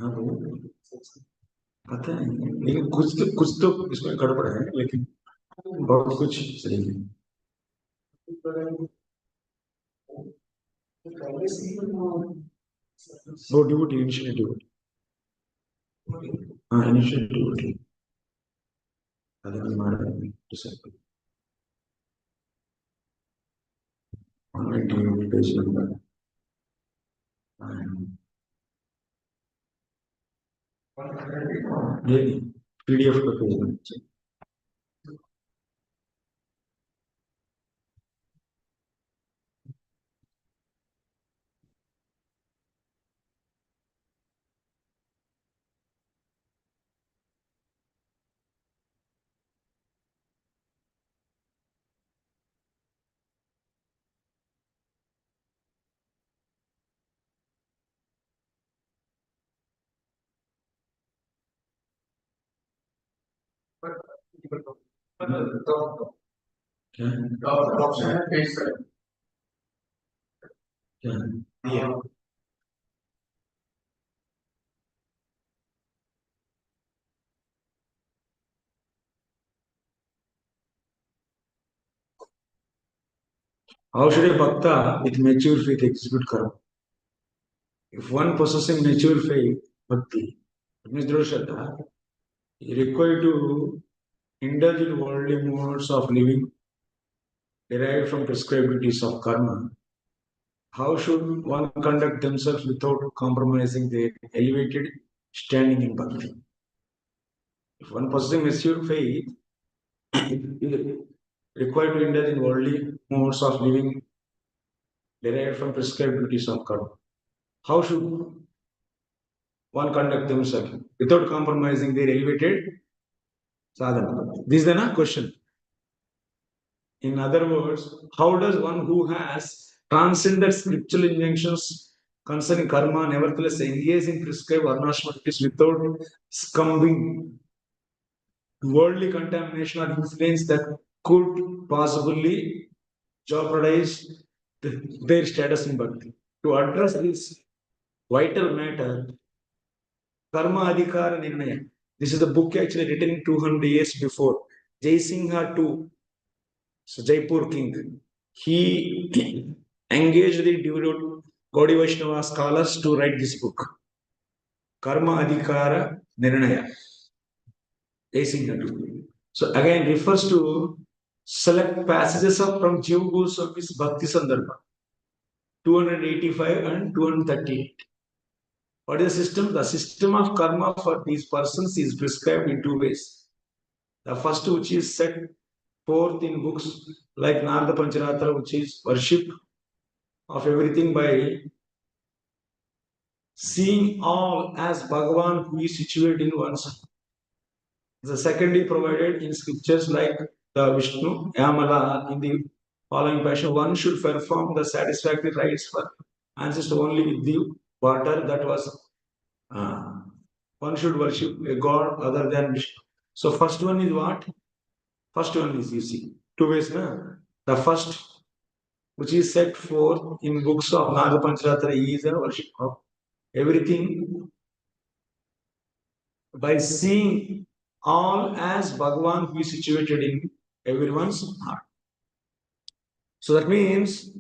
हाँ बोलो। पता है लेकिन कुछ तो इसमें गड़बड़ है लेकिन बहुत कुछ सही है। वो duty initially duty Initial devotee. Disciple. PDF का Yeah. How should a bhakta with mature faith execute karma? If one possessing mature faith, bhakti, it means drdha, he required to indulge in worldly modes of living derived from prescribed duties of karma. How should one conduct themselves without compromising their elevated standing in bhakti? If one possessing mature faith is required to indulge in worldly modes of living derived from prescribed duties of karma, how should one conduct themselves without compromising their elevated sadhana? This is the question. In other words, how does one who has transcended scriptural injunctions concerning karma nevertheless engage in prescribed varnasrama duties without succumbing to worldly contamination or influence that could possibly jeopardize their status in bhakti? To address this vital matter, Karma Adhikara Nirnaya. This is a book actually written in 200 years before. Jai Singha II, so Jaipur king, he engaged the devout Gaudiya Vaishnava scholars to write this book. Karma Adhikara Nirnaya. Jai Singha II. So again refers to select passages of from Jiva Goswami's Bhakti Sandarbha, 285 and 238. What is the system? The system of karma for these persons is prescribed in two ways. The first, which is set forth in books like Narada Pancharatra, which is worship of everything by seeing all as Bhagavan who is situated in oneself. The second is provided in scriptures like the Vishnu Yamala in the following passion. One should perform the satisfactory rites for ancestors only with the water that was. One should worship a god other than Vishnu. So first one is what? First one is, you see, two ways. The first, which is set forth in books of Narada Pancharatra, is a worship of everything by seeing all as Bhagavan who is situated in everyone's heart. So that means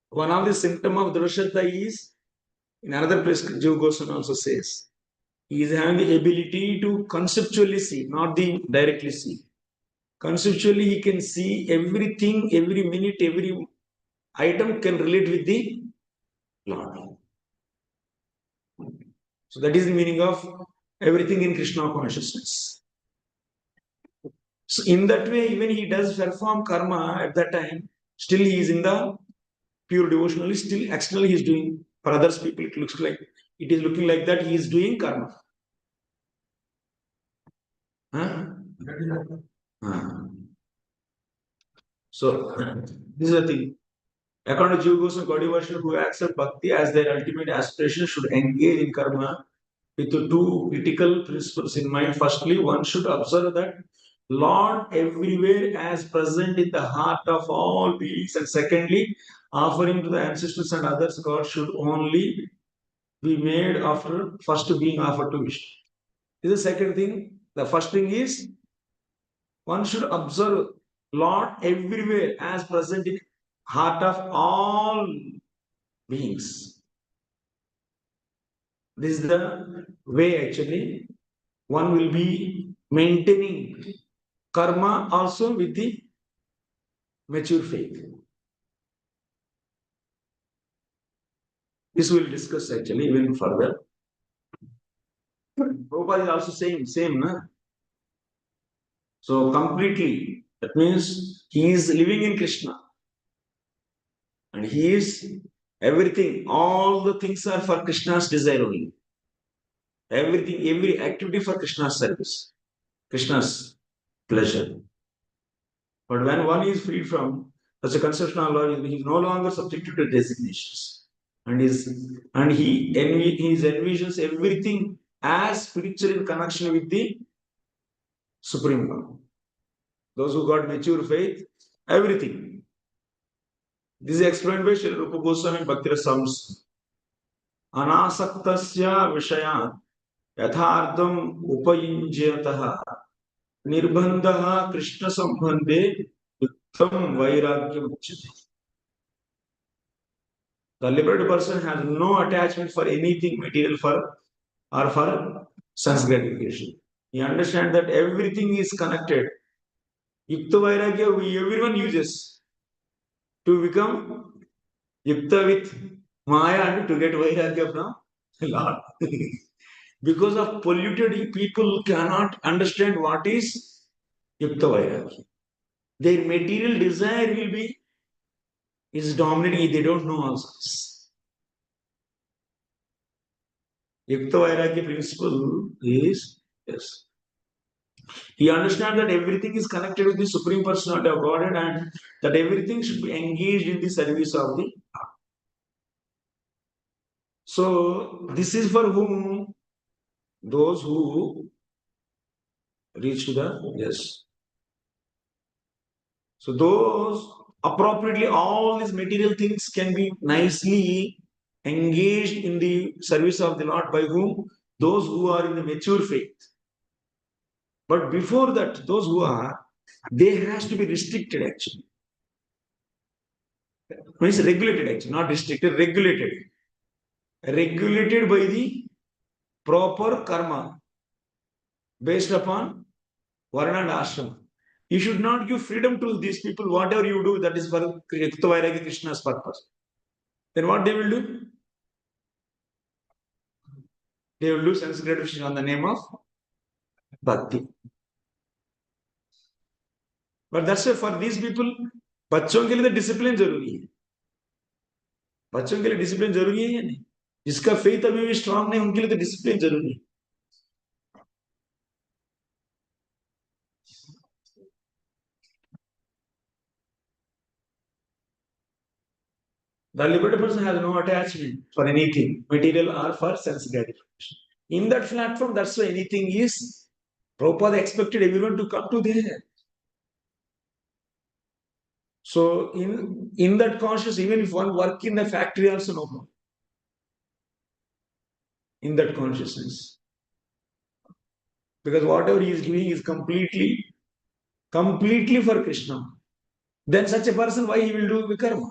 one of the symptoms of Drashata is, in another place, Jiva Goswami also says, he is having the ability to conceptually see, not the directly see. Conceptually, he can see everything, every minute, every item can relate with the Lord. So that is the meaning of everything in Krishna consciousness. So in that way, even he does perform karma at that time, still he is in the pure devotionally, still externally he is doing. For others people, it looks like, it is looking like that he is doing karma. So this is the thing. According to Jiva Goswami, Gaudiya Vaishnava who accept bhakti as their ultimate aspiration should engage in karma with two critical principles in mind. Firstly, one should observe that Lord everywhere as present in the heart of all beings. And secondly, offering to the ancestors and others, God should only be made after first being offered to Vishnu. This is the second thing. The first thing is one should observe Lord everywhere as present in heart of all beings. This is the way actually one will be maintaining karma also with the mature faith. This we'll discuss actually even further. Prabhupada is also saying same, na? So completely, that means he is living in Krishna. And he is everything, all the things are for Krishna's desire only. Everything, every activity for Krishna's service, Krishna's pleasure. But when one is freed from such a conceptional law, he is no longer subjected to designations. And his envisions everything as spiritual in connection with the Supreme Lord. Those who got mature faith, everything. This is explained by Srila Rupa Goswami and Bhakti Rasamrita. Anasaktasya Vishayan Yathartham Upayinjyatah Nirbandha Krishna Sambandhe Yuktam Vairagyam Uchyate. The liberated person has no attachment for anything material or for sense gratification. He understands that everything is connected. Yukta Vairagya everyone uses to become Yukta with Maya and to get Vairagya from Lord. Because of polluted people cannot understand what is Yukta Vairagya. Their material desire is dominating. They don't know also this. Yukta Vairagya principle is, yes. He understands that everything is connected with the Supreme Personality of Godhead and that everything should be engaged in the service of the Lord. So, this is for whom? Those who reach to the, yes. So, those appropriately, all these material things can be nicely engaged in the service of the Lord by whom? Those who are in the mature faith. But before that, those who are, they has to be restricted actually. Means regulated actually, not restricted, regulated. Regulated by the proper karma based upon varna and ashrama. You should not give freedom to these people. Whatever you do, that is for Krishna's purpose. Then what they will do? They will do sense gratification on the name of Bhakti. But that's why for these people, बच्चों के लिए तो discipline जरूरी है. बच्चों के लिए discipline जरूरी है या नहीं? जिसका फेथ अभी भी स्ट्रांग नहीं, उनके लिए तो डिसिप्लिन जरूरी है. The liberated person has no attachment for anything, material or for sense gratification. In that platform, that's why anything is, Prabhupada expected everyone to come to there. So in that conscious, even if one work in the factory also no problem. In that consciousness. Because whatever he is doing is completely for Krishna. Then such a person, why he will do vikarma?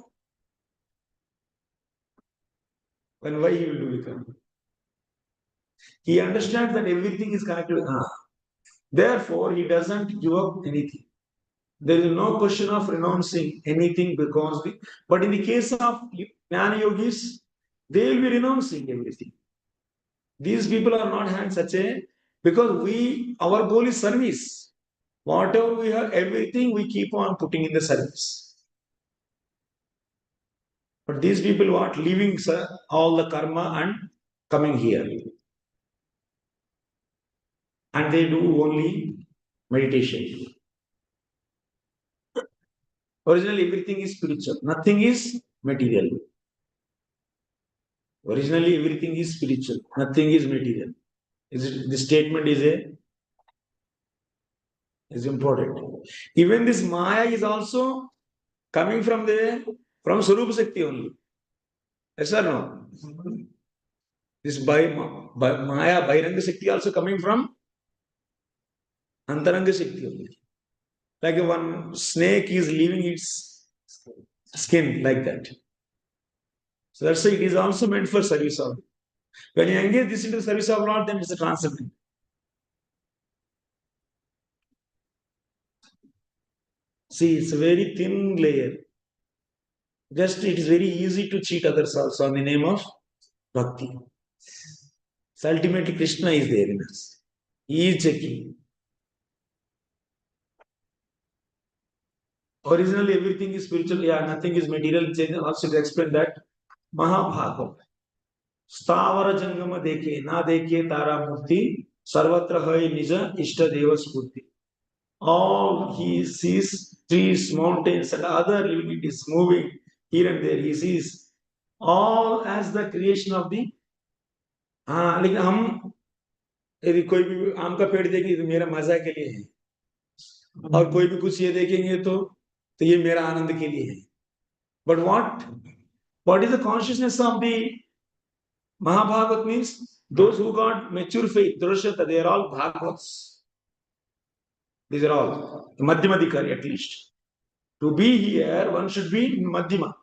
Then why he will do vikarma? He understands that everything is connected. Therefore, he doesn't give up anything. There is no question of renouncing anything but in the case of Jnana Yogis, they will be renouncing everything. These people are not having such a, because our goal is service. Whatever we have, everything we keep on putting in the service. But these people leaving all the karma and coming here. And they do only meditation. Originally, everything is spiritual. Nothing is material. Originally, everything is spiritual. Nothing is material. The statement is important. Even this Maya is also coming from Swarupa Shakti only. Yes or no? This Maya, Bhairanga Shakti also coming from Antaranga Shakti only. Like one snake is leaving its skin like that. So that's why it is also meant for service of. When you engage this into the service of Lord, then it's a transcendent. See, it's a very thin layer. Just it is very easy to cheat others also on the name of bhakti. So ultimately, Krishna is there in us. He is checking. Originally, everything is spiritual. Yeah, nothing is material. Also, to explain that Mahabhagava. स्थावर जंगम देखे ना देखे तारा मूर्ति सर्वत्र है निज इष्ट देव स्फूर्ति. All he sees trees, mountains, and other living entities moving here and there. He sees all as the creation of the. हाँ, लेकिन हम यदि कोई भी आम का पेड़ देखेंगे तो मेरा मजा के लिए है, और कोई भी कुछ ये देखेंगे तो ये मेरा आनंद के लिए है. But what is the consciousness of the Mahabhagat means those who got mature faith, Drashata, they are all Bhagavats. These are all Madhyamadikari at least. To be here, one should be in Madhyama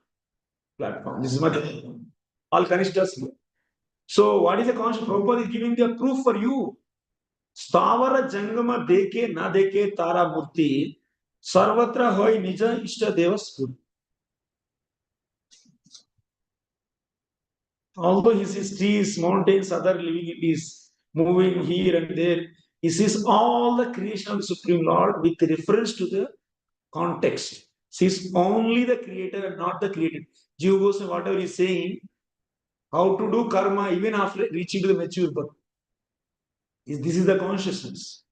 platform. This is Madhyama. All Kanishtas here. So, what is the conscious? Prabhupada is giving the proof for you. Stavara Jangama deke na deke tara murti sarvatra hoy nija ishta devas purti. Although he sees trees, mountains, other living entities moving here and there, he sees all the creation of the Supreme Lord with reference to the context. Sees only the creator and not the created. Jiva Goswami, whatever he is saying, how to do karma even after reaching to the mature birth. This is the consciousness.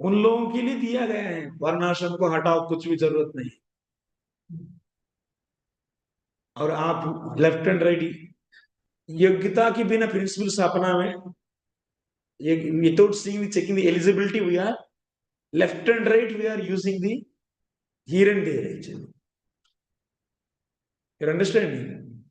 उन लोगों के लिए दिया गया है, वर्णाश्रम को हटाओ, कुछ भी जरूरत नहीं. और आप लेफ्ट एंड राइट योग्यता के बिना प्रिंसिपल स्थापना में without seeing checking the eligibility, we are left and right, we are using the here and there actually. You're understanding?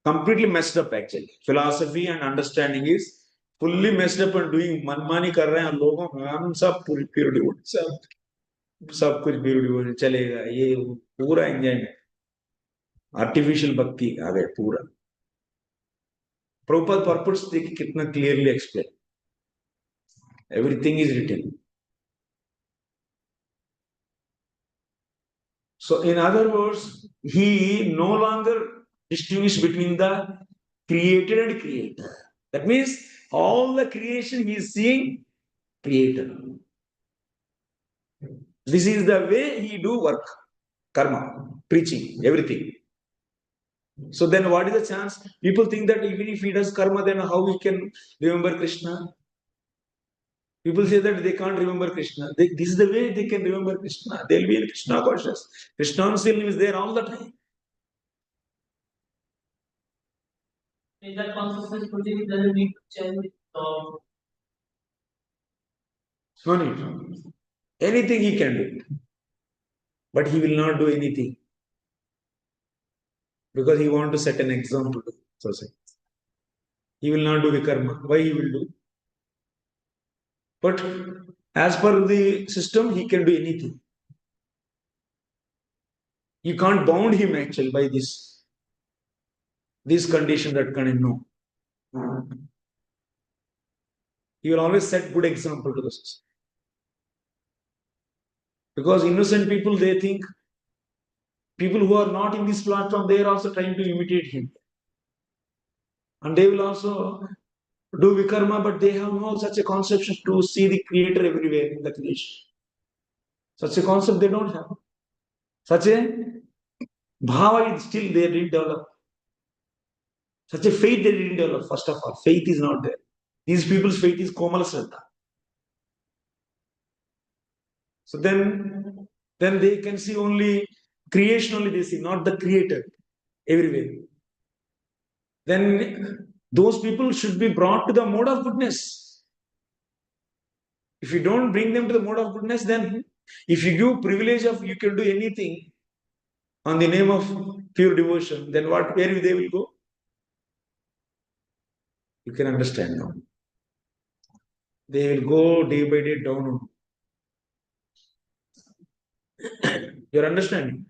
Completely messed up actually. Philosophy and understanding is fully messed up and doing मनमानी कर रहे हैं लोगों में. हम सब पूरी pure सब कुछ प्योर डिवोशन चलेगा, ये पूरा एंजॉयमेंट. आर्टिफिशियल भक्ति आ गए पूरा. Prabhupada purpose देखिए कितना clearly explain. Everything is written. So in other words, he no longer distinguishes between the created and creator. That means all the creation he is seeing creator. This is the way he do work, karma, preaching, everything. So then what is the chance? People think that even if he does karma, then how he can remember Krishna? People say that they can't remember Krishna. This is the way they can remember Krishna. They'll be in Krishna consciousness. Krishna still is there all the time. In that consciousness, Putin doesn't need to change No need. Anything he can do. But he will not do anything. Because he wants to set an example to society. He will not do vikarma. Why he will do? But as per the system, he can do anything. You can't bound him actually by this condition, that kind of no. He will always set good example to the society. Because innocent people, they think people who are not in this platform, they are also trying to imitate him. And they will also do vikarma, but they have no such a conception to see the creator everywhere in the creation. Such a concept they don't have. Such a bhava is still they didn't develop. Such a faith they didn't develop, first of all. Faith is not there. These people's faith is komala sraddha. So then they can see only creation, only they see, not the creator everywhere. Then those people should be brought to the mode of goodness. If you don't bring them to the mode of goodness, then if you give privilege of you can do anything on the name of pure devotion, then where they will go? You can understand now. They will go day by day down. You're understanding?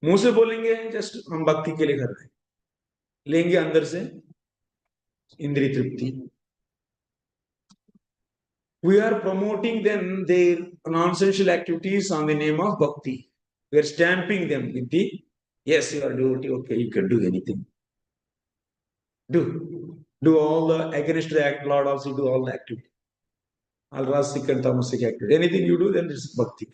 मुंह से बोलेंगे just हम भक्ति के लिए कर रहे हैं, लेंगे अंदर से इंद्रिय तृप्ति. We are promoting them their non-sensual activities on the name of bhakti. We are stamping them with the, yes, you are devotee, okay, you can do anything. Do all the against the act, Lord also do all the activity. All rasic and tamasic activity. Anything you do, then it's bhakti.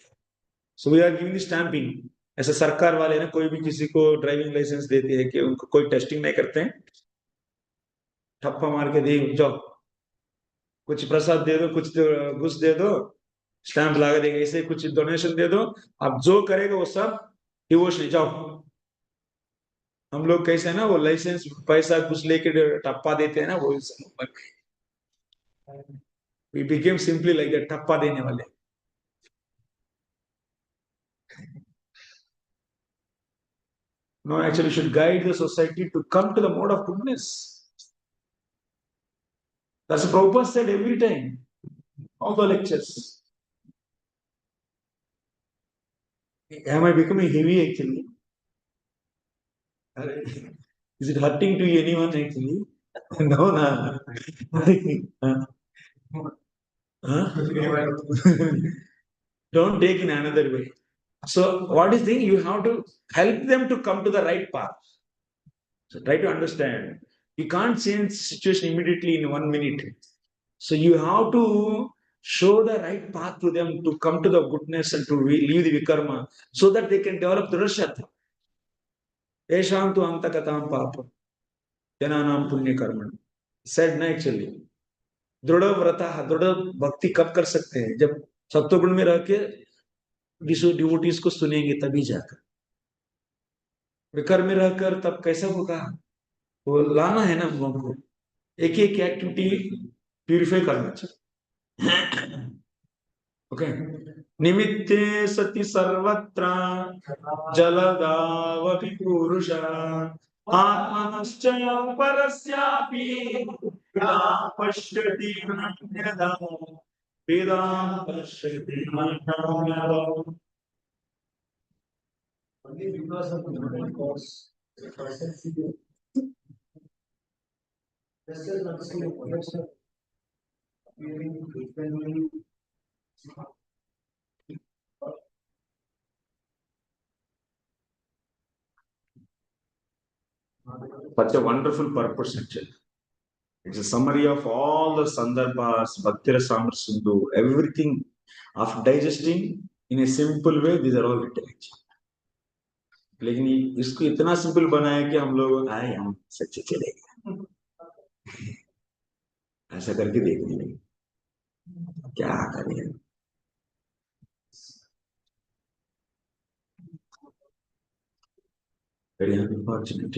So we are giving the stamping. ऐसा सरकार वाले ना कोई भी किसी को driving licence देते हैं कि उनको कोई टेस्टिंग नहीं करते हैं, ठप्पा मार के दे जाओ, कुछ प्रसाद दे दो, कुछ घुस दे दो, स्टैंप लगा देंगे, ऐसे कुछ डोनेशन दे दो, अब जो करेगा वो सब डिवोर्स ले जाओ। हम लोग कैसे है ना, वो लाइसेंस पैसा कुछ लेके टप्पा देते हैं ना, वो we became simply like that, टप्पा देने वाले। No, actually should guide the society to come to the mode of goodness. That's what Prabhupada said every time, all the lectures. Am I becoming heavy actually? Is it hurting to anyone actually? No, no. Don't take in another way. So, what is the thing? You have to help them to come to the right path. So, try to understand. You can't change situation immediately in 1 minute. So, you have to show the right path to them to come to the goodness and to leave the vikarma so that they can develop the sraddha. Esham tu antakatam papa. Jananam punya karma. Said na actually. दृढ़ व्रता दृढ़ भक्ति कब कर सकते हैं? जब सत्वगुण में रह के डिवोटीज को सुनेंगे तभी जाकर। विकार में रहकर तब कैसा होगा? वो लाना है ना हमको, एक एक एक्टिविटी प्यूरिफाई करना चाहिए। ओके, निमित्ते सति सर्वत्र जलदावपि पुरुष आत्मनश्च परस्यापि पश्यति अन्यथा वेदां पश्यति अन्यथा। Only because of the cause, the person see you. Just as not see you, yourself appearing frequently. Such a wonderful purpose actually. It's a summary of all the sandarbhas, Bhakti Rasamrita Sindhu, everything. After digesting in a simple way, these are all written actually. लेकिन इसको इतना simple बनाया कि हम लोग आए, हम सच्चे चले गए, ऐसा करके देखने लगे, क्या करें? Very unfortunate.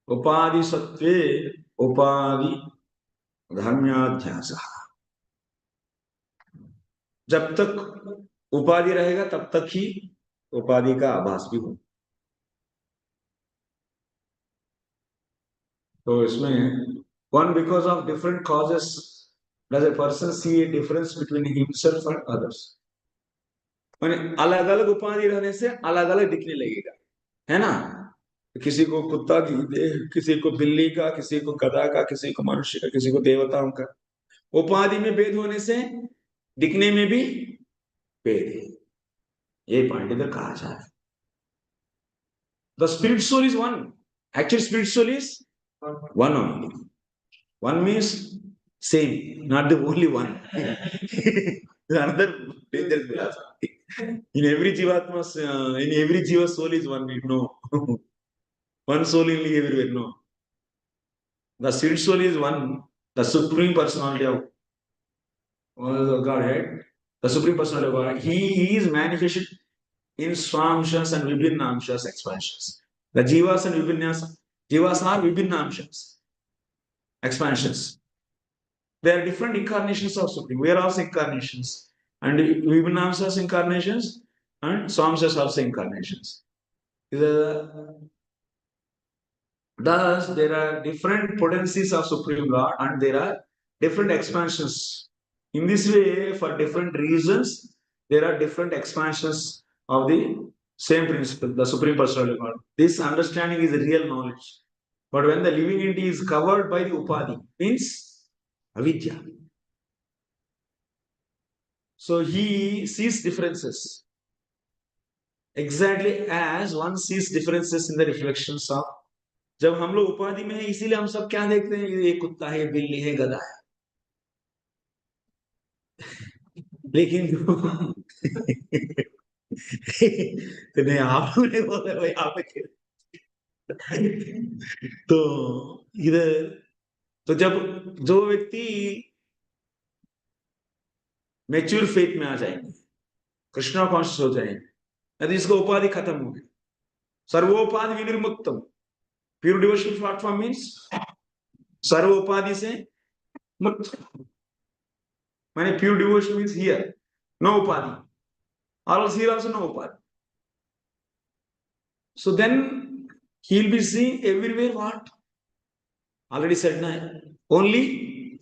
उपाधि सत्वे उपाधि धर्म्याध्यास। जब तक उपाधि रहेगा तब तक ही उपाधि का आभास भी हो। तो इसमें one because of different causes does a person see a difference between himself and others? माने अलग अलग उपाधि रहने से अलग अलग दिखने लगेगा, है ना? किसी को कुत्ता की देह, किसी को बिल्ली का, किसी को गधा का, किसी को मनुष्य का, किसी को देवताओं का। उपाधि में भेद होने से दिखने में भी भेद है, ये पॉइंट इधर कहा जा रहा है। The spirit soul is one. Actually, spirit soul is one only. One means same, not the only one. Another dangerous philosophy. In every jivatma, in every jiva soul is one. No, one soul only everywhere. No, the spirit soul is one. The supreme personality of Godhead, the supreme personality of God. He is manifested in swamshas and vibhinnamshas expansions. The jivas and jivas are vibhinnamshas expansions. There are different incarnations of Supreme. We are also incarnations. And vibhinnamshas incarnations and swamshas also incarnations. Thus, there are different potencies of Supreme Lord and there are different expansions. In this way, for different reasons, there are different expansions of the same principle, the Supreme Personality of God. This understanding is real knowledge. But when the living entity is covered by the upadhi, means avidya. So he sees differences. Exactly as one sees differences in the reflections of. जब हम लोग उपाधि में है इसीलिए हम सब क्या देखते हैं, ये कुत्ता है, बिल्ली है, गधा है. लेकिन तो नहीं, आप नहीं बोल रहे भाई, आप तो इधर, तो जब जो व्यक्ति मैच्योर फेथ में आ जाएंगे, कृष्णा कॉन्शियस हो जाएंगे, यदि इसका उपाधि खत्म हो गई, सर्वोपाधि विनिर्मुक्तम, प्योर डिवोशनल प्लेटफॉर्म मीन्स सर्वोपाधि से मुक्त. माने pure devotion means here no उपाधि, or else here also no upadhi. So then he will be seeing everywhere what? Already said na, only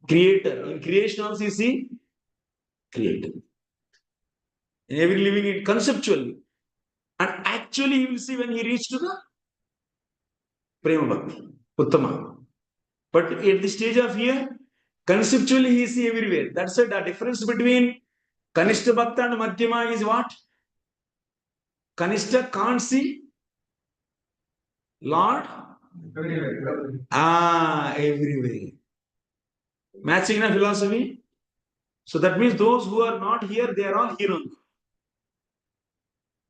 creator. In creation also you see creator. In every living it conceptually. And actually you will see when he reached to the Prema Bhakti, Uttama. But at the stage of here, conceptually he see everywhere. That's it. The difference between Kanishta Bhakta and Madhyama is what? Kanishta can't see Lord everywhere. Matching in philosophy. So that means those who are not here, they are all here only.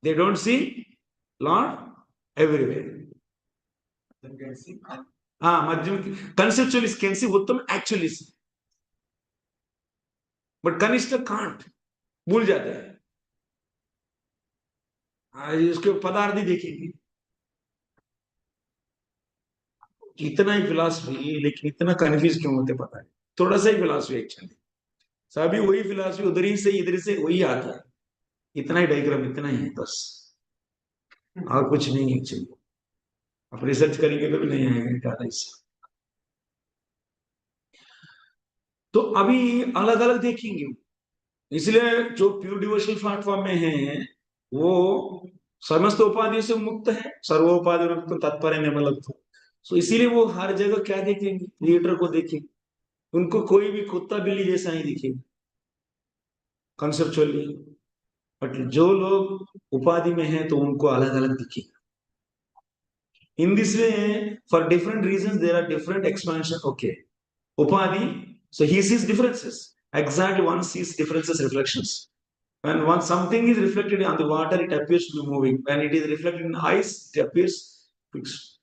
They don't see Lord everywhere. Conceptually can see, Uttam actually see. But Kanishta can't. भूल जाते हैं. इसके पदार्थ ही देखेंगे. इतना ही philosophy, लेकिन इतना confuse क्यों होते पता है. थोड़ा सा ही फिलॉसफी एक्चुअली. सभी वही फिलॉसफी, उधर ही से इधर से वही आता है. इतना ही डायग्राम, इतना ही है बस, और कुछ नहीं एक्चुअली. आप रिसर्च करेंगे तो भी नहीं आएगा इससे. तो अभी अलग अलग देखेंगे. इसलिए जो प्योर डिवोशनल प्लेटफॉर्म में है वो समस्त उपाधियों से मुक्त है, सर्वोपाधि मुक्त तत्पर निमलत्व. सो इसीलिए वो हर जगह क्या देखेंगे, क्रिएटर को देखेंगे. उनको कोई भी कुत्ता बिल्ली जैसा ही दिखेगा कंसेप्चुअली. बट जो लोग उपाधि में हैं तो उनको अलग अलग दिखेगा. In this way, for different reasons, there are different expansion. Okay. Upadhi, so he sees differences. Exactly, one sees differences, reflections. When once something is reflected on the water, it appears to be moving. When it is reflected in ice, it appears fixed.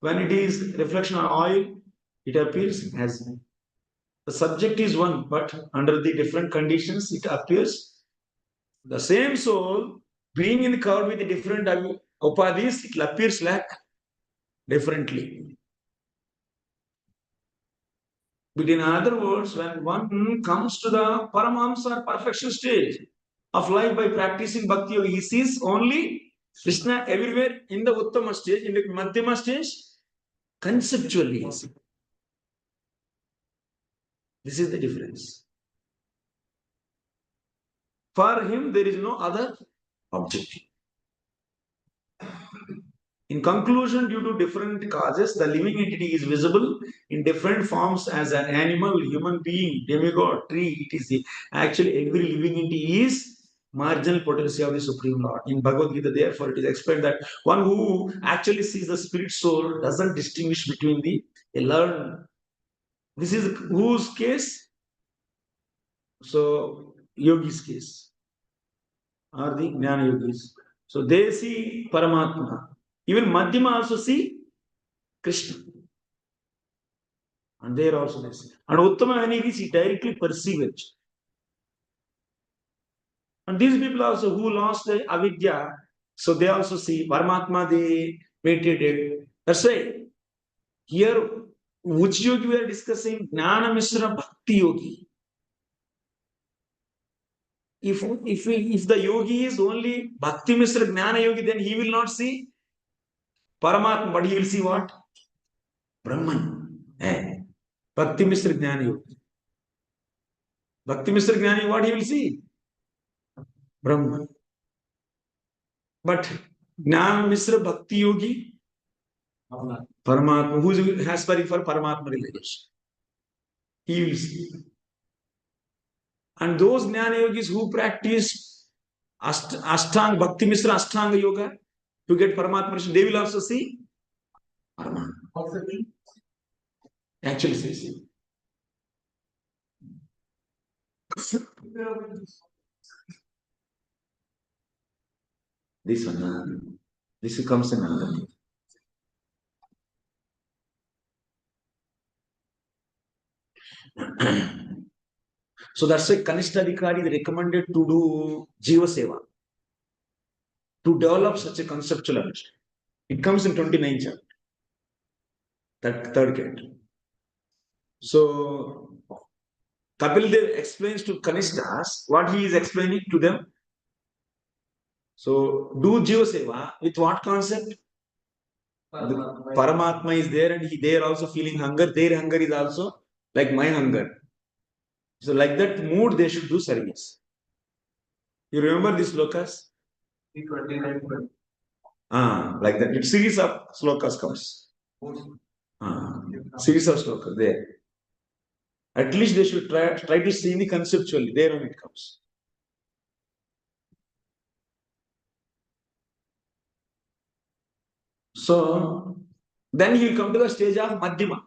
When it is reflection on oil, it appears as the subject is one, but under the different conditions, it appears the same soul being in the cloud with the different upadhis, it appears like differently. But in other words, when one comes to the Paramahamsa or perfection stage of life by practicing Bhakti Yoga, he sees only Krishna everywhere in the Uttama stage, in the Madhyama stage, conceptually. This is the difference. For him, there is no other objective. In conclusion, due to different causes, the living entity is visible in different forms as an animal, human being, demigod, tree, etc. Actually, every living entity is marginal potency of the Supreme Lord. In Bhagavad Gita, therefore, it is explained that one who actually sees the spirit soul doesn't distinguish between the learned. This is whose case? So, yogi's case, or the Jnana yogis. So, they see Paramatma. Even Madhyama also see Krishna. And there also they see. And Uttama, when he directly perceives it. And these people also who lost the avidya, so they also see Paramatma, they meditated. That's why here, which yogi we are discussing? Jnana Mishra Bhakti Yogi. If the yogi is only Bhakti Mishra Jnana Yogi, then he will not see Paramatma, but he will see what? Brahman. Bhakti Mishra Jnana Yogi. Bhakti Mishra Jnani, what he will see? Brahman. But Jnana Mishra Bhakti Yogi, Paramatma, who is aspiring for Paramatma realization. He will see. And those Jnana Yogis who practice Ashtanga, Bhakti Misra Ashtanga Yoga to get Paramatma, they will also see Paramatma. Actually, see. This one, this comes in another. So that's why Kanishta Adhikari is recommended to do Jiva Seva, to develop such a conceptual understanding. It comes in 29th chapter, that third canto. So Kapil Dev explains to Kanishtas what he is explaining to them. So do Jiva Seva with what concept? Paramatma is there and they are also feeling hunger. Their hunger is also like my hunger. So like that mood they should do service. You remember these slokas? Like that. It's series of slokas comes. Series of slokas there. At least they should try to see the conceptually. There when it comes. So then he will come to the stage of Madhyama.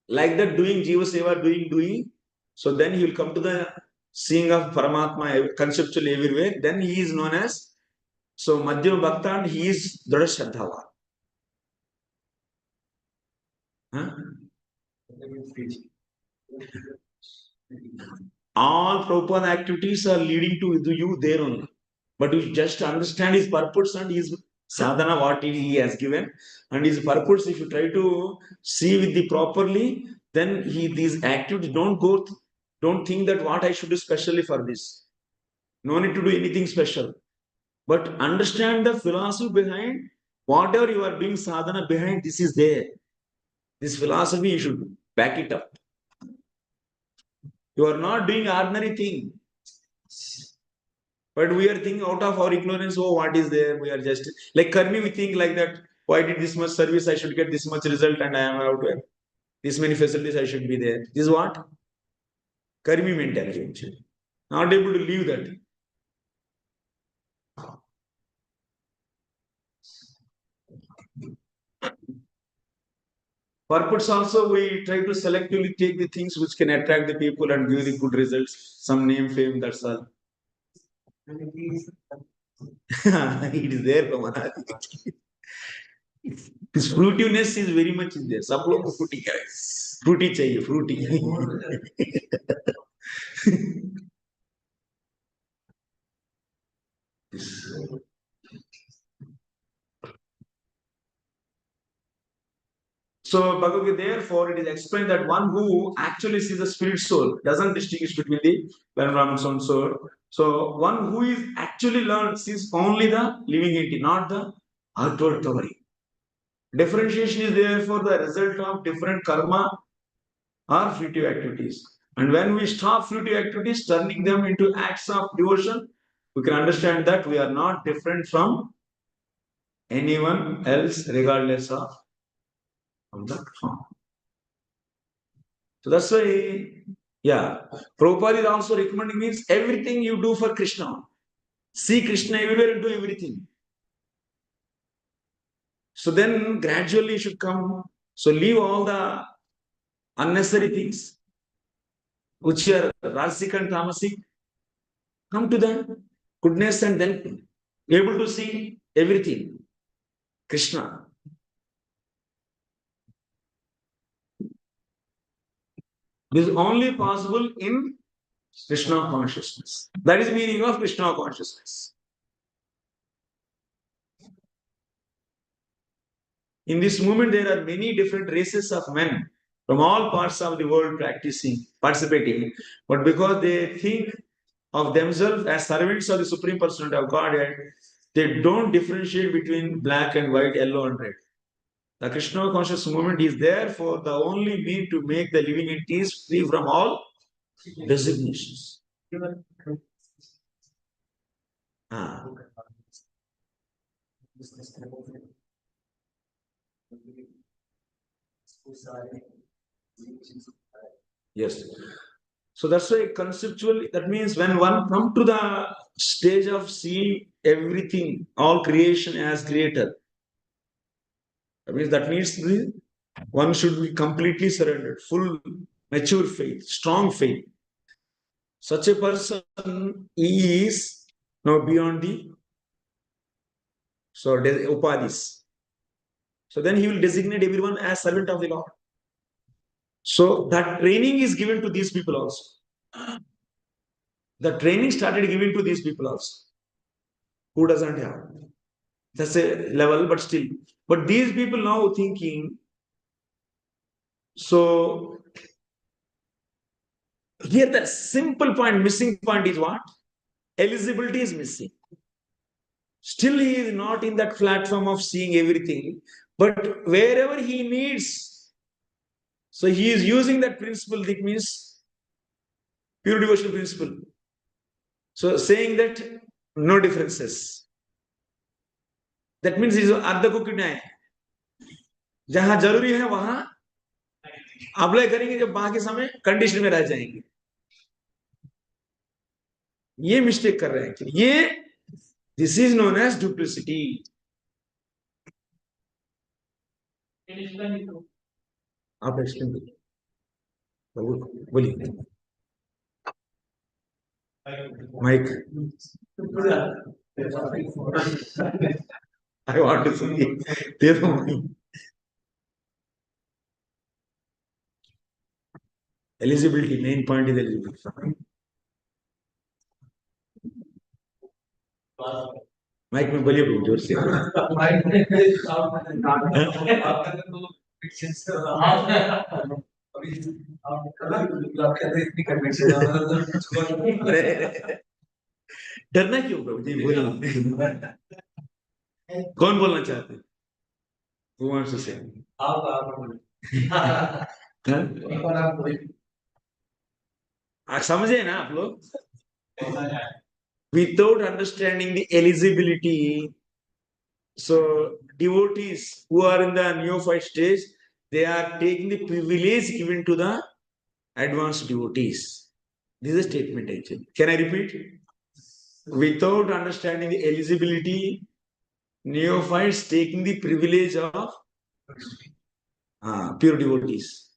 Like that, doing Jiva Seva, doing. So then he will come to the seeing of Paramatma conceptually everywhere. Then he is known as, so Madhyama Bhakta and he is drdha Shraddha. Huh? All Prabhupada activities are leading to you there only. But you just understand his purpose and his sadhana, what he has given, and his purpose, if you try to see with the properly, then these activities don't think that what I should do specially for this. No need to do anything special. But understand the philosophy behind whatever you are doing sadhana behind, this is there. This philosophy, you should back it up. You are not doing ordinary thing. But we are thinking out of our ignorance, oh, what is there? We are just like Karmi, we think like that. Why did this much service? I should get this much result and I am out there. This many facilities I should be there. This is what? Karmi mentality actually. Not able to leave that. Purpose also, we try to selectively take the things which can attract the people and give the good results. Some name, fame, that's all. It is there from Anadi. This fruitiness is very much in there. सब लोग को fruity guys. Fruity चाहिए, fruity. So Bhagavad Gita, therefore, it is explained that one who actually sees the spirit soul doesn't distinguish between the Brahman soul. So one who is actually learned sees only the living entity, not the outward covering. Differentiation is therefore the result of different karma or fruitive activities. And when we stop fruitive activities, turning them into acts of devotion, we can understand that we are not different from anyone else, regardless of the form. So that's why, Prabhupada is also recommending means everything you do for Krishna. See Krishna everywhere and do everything. So then gradually you should come. So leave all the unnecessary things which are Rasic and Tamasic. Come to the goodness and then able to see everything. Krishna. This is only possible in Krishna consciousness. That is the meaning of Krishna consciousness. In this movement, there are many different races of men from all parts of the world participating. But because they think of themselves as servants of the Supreme Personality of Godhead, they don't differentiate between black and white, yellow and red. The Krishna conscious movement is therefore the only mean to make the living entities free from all designations. Yes. So that's why conceptually, that means when one come to the stage of seeing everything, all creation as creator, that means one should be completely surrendered, full, mature faith, strong faith. Such a person is now beyond the upadhis. So then he will designate everyone as servant of the Lord. So that training is given to these people also. The training started giving to these people also. Who doesn't have? That's a level, but still. But these people now thinking, so here the simple point, missing point is what? Eligibility is missing. Still he is not in that platform of seeing everything, but wherever he needs, so he is using that principle, that means pure devotional principle. So saying that no differences. That means it is अर्ध कुकिड है. जहां जरूरी है वहां apply करेंगे, जब बाकी समय कंडीशन में रह जाएंगे. ये मिस्टेक कर रहे हैं. ये this is known as duplicity. आप एक्सप्लेन करिए. बोलिए. Mic. I want to see. दे दो mic. Eligibility, main point is eligibility. Mic में बोलिए बहुत जोर से. डरना क्यों मुझे बोलिए. कौन बोलना चाहते हैं? Who wants to say? आप समझे ना आप लोग? Without understanding the eligibility, so devotees who are in the neophyte stage, they are taking the privilege given to the advanced devotees. This is a statement actually. Can I repeat? Without understanding the eligibility, neophytes taking the privilege of pure devotees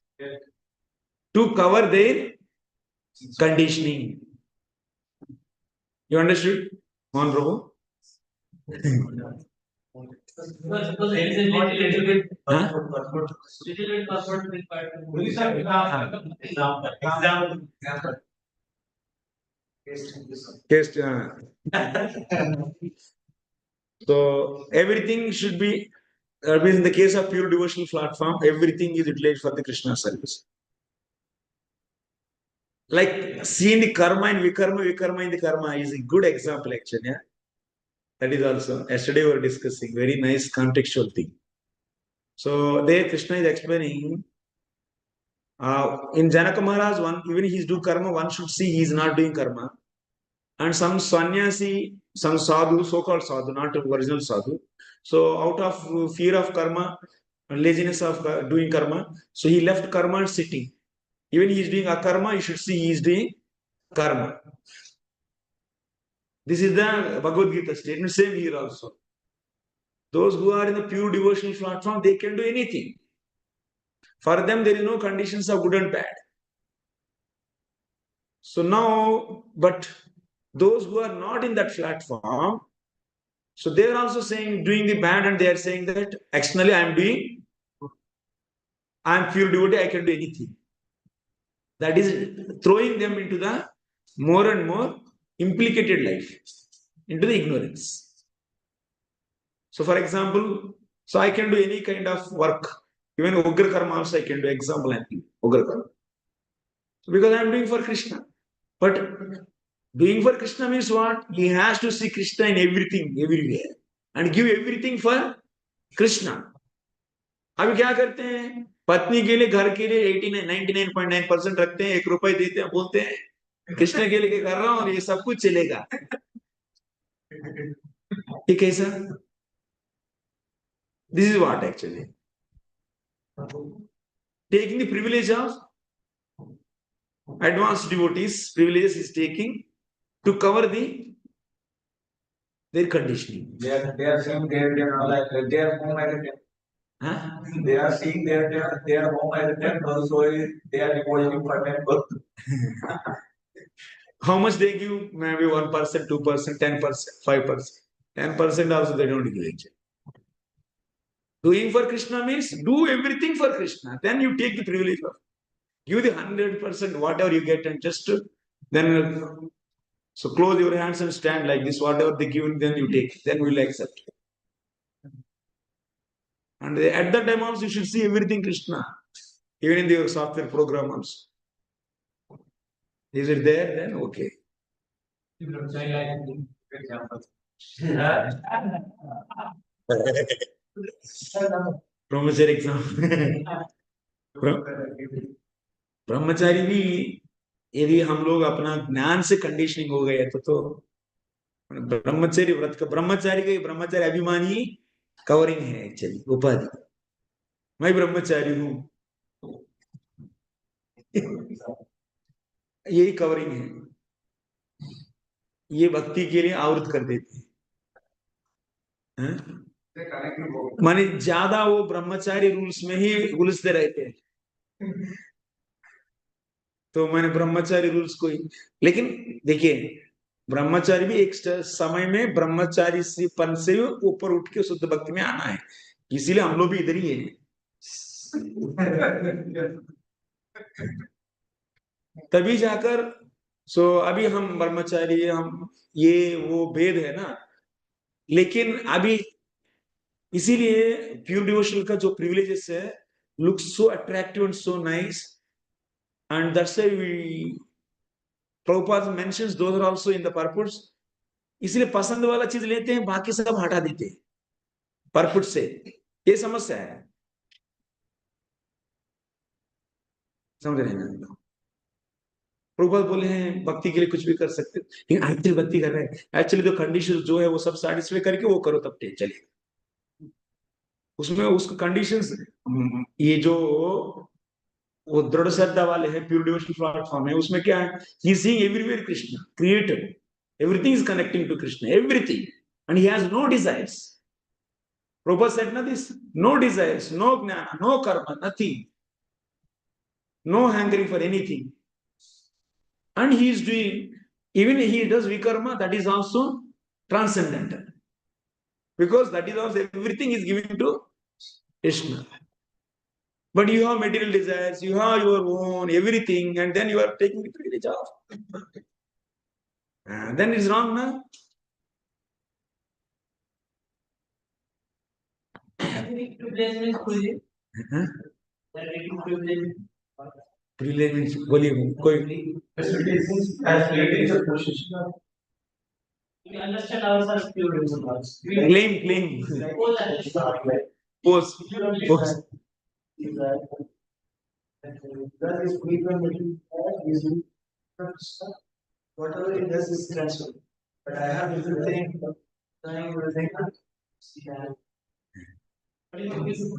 to cover their conditioning. You understood? Mohan Prabhu? So everything should be, in the case of pure devotional platform, everything is utilized for the Krishna service. Like seeing the karma in vikarma in the karma is a good example actually. Yeah? That is also, yesterday we were discussing, very nice contextual thing. So there Krishna is explaining, in Janaka Maharaj, even he is doing karma, one should see he is not doing karma. And some sannyasi, some sadhu, so-called sadhu, not original sadhu. So out of fear of karma, laziness of doing karma, so he left karma and sitting. Even he is doing akarma, you should see he is doing karma. This is the Bhagavad Gita statement, same here also. Those who are in the pure devotional platform, they can do anything. For them, there is no conditions of good and bad. So now, but those who are not in that platform, so they are also saying, doing the bad, and they are saying that externally I am pure devotee, I can do anything. That is throwing them into the more and more implicated life, into the ignorance. So for example, so I can do any kind of work, even Ugra Karma also I can do, example I think, Ugra Karma. So because I am doing for Krishna. But doing for Krishna means what? He has to see Krishna in everything, everywhere. And give everything for Krishna. अभी क्या करते हैं? पत्नी के लिए, घर के लिए 99.9% रखते हैं, ₹1 देते हैं, बोलते हैं कृष्ण के लिए कर रहा हूं और ये सब कुछ चलेगा. ये कैसा? This is what actually. taking the privilege of advanced devotees, privileges is taking to cover their conditioning. They are seeing their home as a temple. Huh? They are seeing their home as a temple, so they are devoting for temple. How much they give? Maybe 1%, 2%, 10%, 5%. 10% also they don't give it. Doing for Krishna means do everything for Krishna. Then you take the privilege of give the 100% whatever you get and just then so close your hands and stand like this. Whatever they give, then you take. Then we will accept. And at that time also you should see everything Krishna. Even in your software program also. Is it there? Then okay. Brahmachari exam ब्रह्मचारी भी यदि हम लोग अपना ज्ञान से conditioning हो गए तो ब्रह्मचारी व्रत का ब्रह्मचारी अभिमानी कवरिंग है एक्चुअली उपाधि मैं ब्रह्मचारी हूं यही कवरिंग है ये भक्ति के लिए आवृत कर देते हैं माने ज्यादा वो ब्रह्मचारी रूल्स में ही उलझते रहते हैं तो मैंने ब्रह्मचारी रूल्स को लेकिन देखिए ब्रह्मचारी भी एक समय में ब्रह्मचारी से पन से ऊपर उठ के शुद्ध भक्ति में आना है इसीलिए हम लोग भी इधर ही है तभी जाकर अभी हम ब्रह्मचारी हम ये वो भेद है ना लेकिन अभी इसीलिए प्योर डिवोशनल का जो प्रिविलेजेस है looks so attractive and so nice and that's why we Prabhupada mentions those are also in the purports. इसलिए पसंद वाला चीज लेते हैं बाकी सब हटा देते हैं परपुट से ये समस्या है समझ रहे हैं प्रभुपाद बोले हैं भक्ति के लिए कुछ भी कर सकते लेकिन एक्चुअली भक्ति कर रहे हैं एक्चुअली तो कंडीशन जो है वो सब सेटिस्फाई करके वो करो तब चलिए उसमें उसका कंडीशंस ये जो वो दृढ़ श्रद्धा वाले हैं प्योर डिवोशनल प्लेटफॉर्म है उसमें क्या है he seeing everywhere Krishna creator everything is connecting to Krishna everything and he has no desires Prabhupada said na this no desires no gnana no karma nothing no hankering for anything and he is doing even he does vikarma that is also transcendental because that is also everything is given to Krishna. But you have material desires, you have your own everything, and then you are taking the privilege of. Then it's wrong, na? Privilege means बोलिए कोई. We understand ourselves pure. Claim. Pose. That is whatever it does is transfer. But I have everything.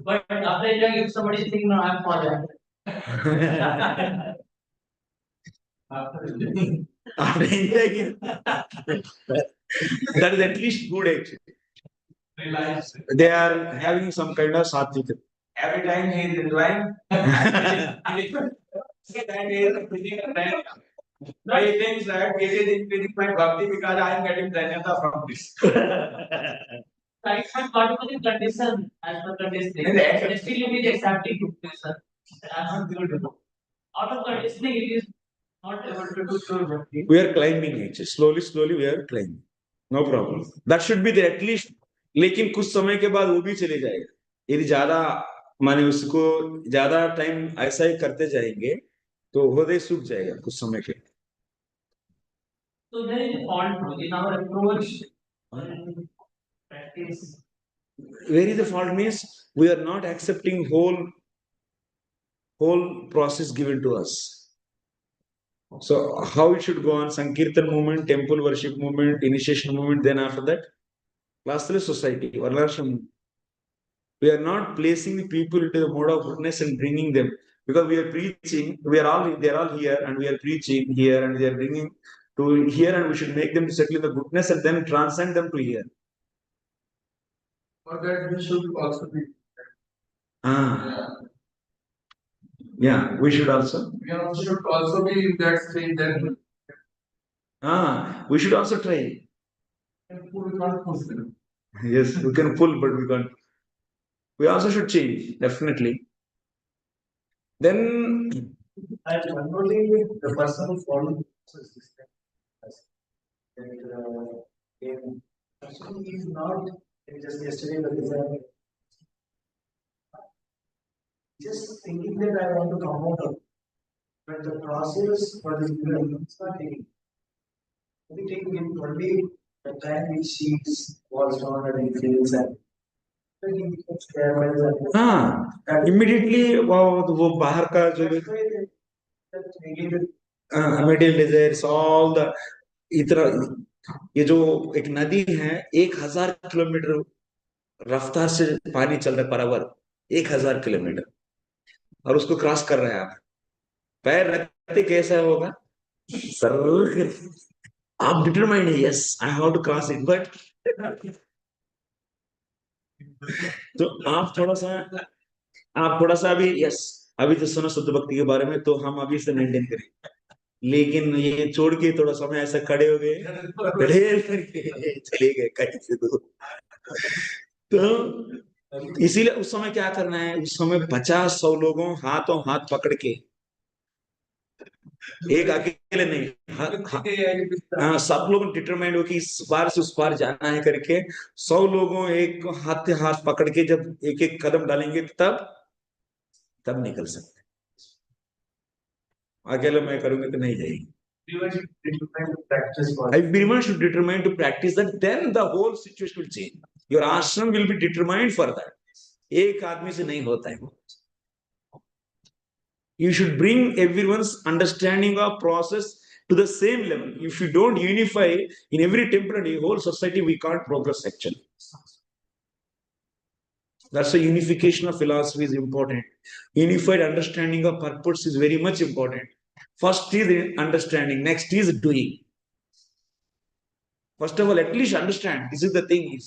But after if somebody is thinking, no, I'm for that. That is at least good actually. They are having some kind of sattvic. Every time he is enjoying, I think that it is increasing my bhakti because I am getting dharma from this. Right, but what was the condition as per condition? Still it is accepting condition. I am not able to do. Out of conditioning, it is not able to do pure bhakti. We are climbing actually. Slowly we are climbing. No problem. That should be there at least. लेकिन कुछ समय के बाद वो भी चले जाएगा यदि ज्यादा माने उसको ज्यादा टाइम ऐसा ही करते जाएंगे तो हृदय सूख जाएगा कुछ समय के So there is a fault in our approach and practice. Where is the fault means we are not accepting whole process given to us. So how it should go on? Sankirtan movement, temple worship movement, initiation movement, then after that, classless society, varnasrama. We are not placing the people into the mode of goodness and bringing them, because we are preaching. They are all here, and we are preaching here, and they are bringing to here, and we should make them settle in the goodness and then transcend them to here. For that, we should also be. Yeah, we should also. We should also be in that state that. We should also try. We can't push them. Yes, we can pull, but we can't. We also should change, definitely. Then, one more thing with the person who follows this system, actually he is not just yesterday, but just thinking that I want to come out of it. But the process for this is not taking. We take him only the time which he falls down and he feels that. immediately वो बाहर का जो material desires, all the इतना ये जो एक नदी है 1000 किलोमीटर रफ्तार से पानी चल रहा है पर आवर 1000 किलोमीटर और उसको क्रॉस कर रहे हैं आप पैर रखते कैसा होगा सर आप डिटरमाइंड है yes I have to cross it but तो आप थोड़ा सा अभी यस अभी तो सुनो शुद्ध भक्ति के बारे में तो हम अभी से मेंटेन करें लेकिन ये छोड़ के थोड़ा समय ऐसा खड़े हो गए खड़े करके चले गए कहीं से तो इसीलिए उस समय क्या करना है उस समय 50-100 लोगों हाथों हाथ पकड़ के एक अकेले नहीं सब लोग डिटरमाइंड हो कि इस बार से उस बार जाना है करके 100 लोगों एक हाथ से हाथ पकड़ के जब एक एक कदम डालेंगे तब निकल सकते अकेले मैं करूंगी तो नहीं जाएगी everyone should determine to practice that then the whole situation will change your ashram will be determined for that एक आदमी से नहीं होता है you should bring everyone's understanding of process to the same level if you don't unify in every temple and whole society we can't progress actually that's why unification of philosophy is important unified understanding of purpose is very much important first is understanding next is doing first of all at least understand this is the thing is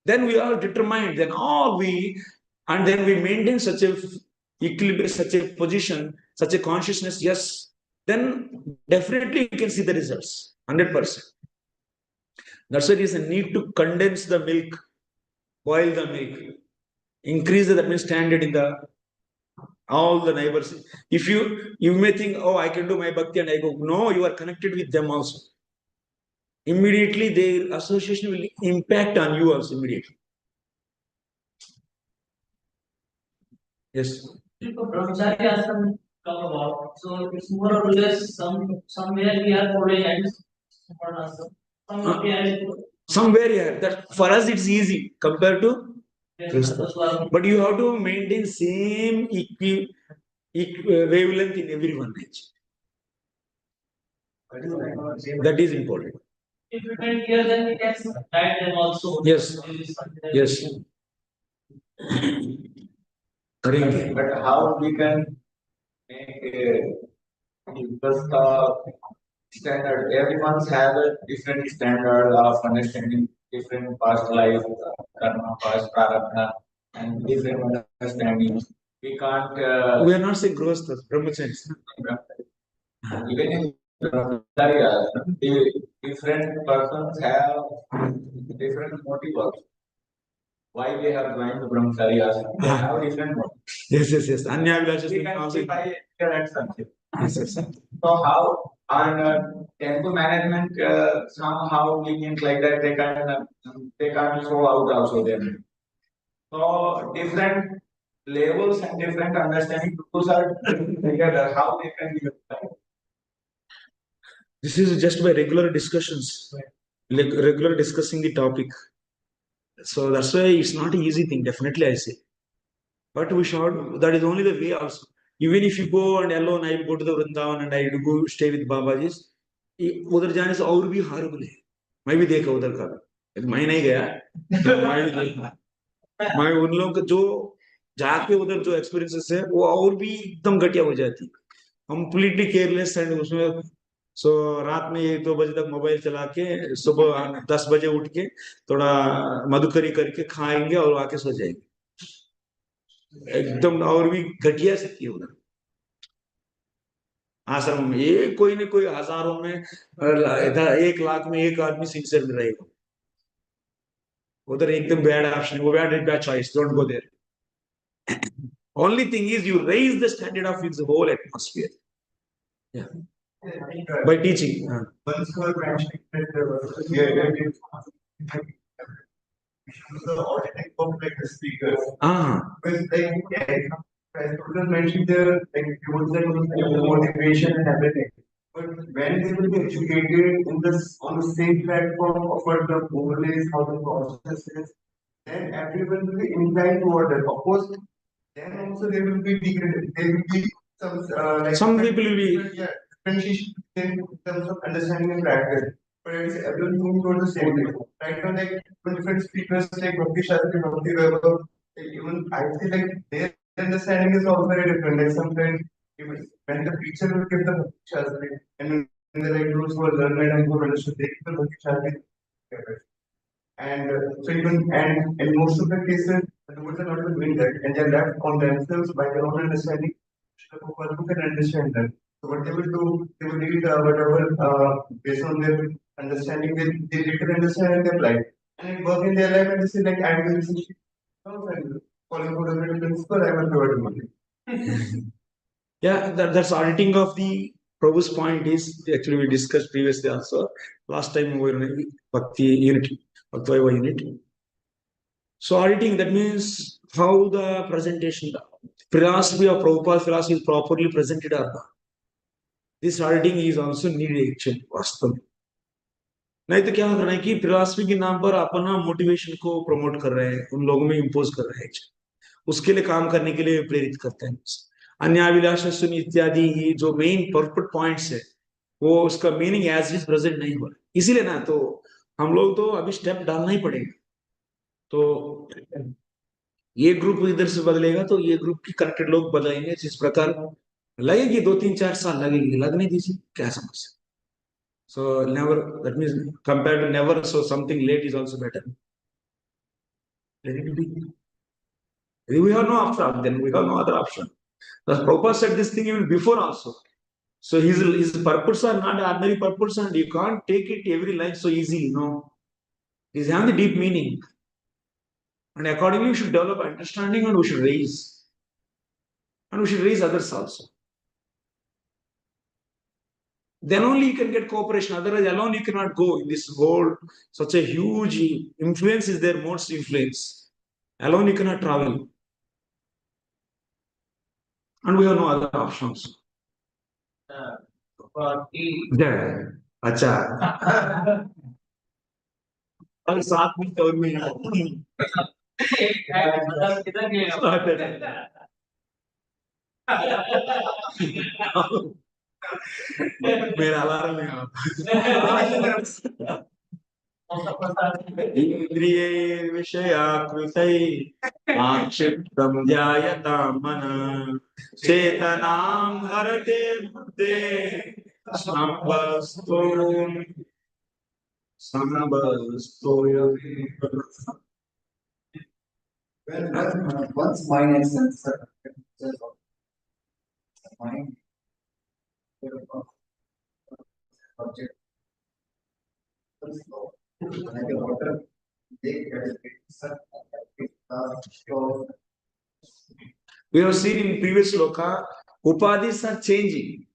then we are determined then then we maintain such a equilibrium such a position such a consciousness yes then definitely you can see the results 100% that's why there is a need to condense the milk boil the milk increase that means standard in the all the neighbors if you may think oh I can do my bhakti and I go no you are connected with them also immediately their association will impact on you also immediately yes Brahmachari ashram talk about so it's more or less somewhere we are following and somewhere here that for us it's easy compared to but you have to maintain same wavelength in everyone that is important if you can hear then we can guide them also yes but how we can make because standard everyone's have a different standard of understanding different past life karma past prarabdha and different understanding we can't we are not saying grosthas brahmacharis even in Brahmachari ashram, different persons have different motives why they have joined the Brahmachari ashram they have different motives yes anya we can justify that something yes. So how on temple management somehow we think like that they can throw out also them. So different levels and different understanding those are together how they can be applied. This is just by regular discussions like regular discussing the topic so that's why it's not an easy thing definitely I say but we should that is only the way also even if you go and alone I will go to the Vrindavan and I will go stay with Babaji's उधर जाने से और भी harmful है मैं भी देखा उधर का मैं नहीं गया मैं उन लोगों को जो जाके उधर जो एक्सपीरियंसेस है वो और भी एकदम घटिया हो जाती, कंप्लीटली केयरलेस एंड उसमें। सो रात में 1-2 बजे तक मोबाइल चला के सुबह 10 बजे उठ के थोड़ा मधुकरी करके खाएंगे और आके सो जाएंगे, एकदम और भी घटिया स्थिति है उधर आश्रम में। ये कोई न कोई हजारों में इधर 1 लाख में एक आदमी सिंसियर में रहेगा, उधर एकदम बैड ऑप्शन, वो bad choice, don't go there. Only thing is you raise the standard of its whole atmosphere. Yeah. By teaching. Once you are mentioning that the authentic of like the speakers. Because like as Prabhupada mentioned there, like you would say motivation and everything. But when they will be educated in this on the same platform of what the goal is, how the process is, then everyone will be inclined toward it. Of course, then also there will be degraded. There will be some like Some people will be differentiation in terms of understanding and practice. But it is everyone moving toward the same way. Right now, like when different speakers like Bhakti Shastri, Bhakti Vaibhava, like, even I feel like their understanding is also very different. Like sometimes even when the preacher will give the Bhakti Shastri, and when the like those who are learned and who understood, they give the Bhakti Shastri. And so even and in most of the cases, the words are not even doing that, and they're left on themselves by their own understanding. The who can understand that. So what they will do, they will read whatever based on their understanding, they later understand and apply. And it works in their life, and this is like I'm doing this. Following for the principle, I will provide money. yeah, that's auditing of the Prabhu's point is actually we discussed previously also. Last time we were in Bhakti unit, Bhakti Vaibhava unit. So auditing, that means how the presentation, philosophy of Prabhupada's philosophy is properly presented or not. This auditing is also needed actually, वास्तव में। नहीं तो क्या करना है कि philosophy के नाम पर अपना मोटिवेशन को प्रमोट कर रहे हैं, उन लोगों में इंपोज कर रहे हैं, उसके लिए काम करने के लिए प्रेरित करते हैं। अन्याभिलाष शून्य इत्यादि ये जो मेन पर्पट पॉइंट्स है वो उसका मीनिंग एज इज प्रेजेंट नहीं हो रहा, इसीलिए ना तो हम लोग तो अभी स्टेप डालना ही पड़ेगा। तो ये ग्रुप इधर से बदलेगा तो ये ग्रुप की कनेक्टेड लोग बदलेंगे, जिस प्रकार लगेगी 2-3-4 साल लगेगी, लगने दीजिए, क्या समस्या। So never, that means compared to never, so something late is also better. Let it be. We have no option, then we have no other option. The Prabhupada said this thing even before also. So his purpose are not ordinary purpose, and you can't take it every line so easily, no. He's having the deep meaning. And accordingly, we should develop understanding and we should raise. And we should raise others also. Then only you can get cooperation. Otherwise, alone you cannot go in this world. Such a huge influence is there, most influence. Alone you cannot travel. And we have no other options. Yeah. अच्छा और 7 minute और में मेरा alarm है इंद्रिये विषयाकृतै आक्षिप्तं ध्यायतां मनः चेतनां हरते बुद्धे Once mind and sense mind object like a water we have seen in previous sloka upadhis are changing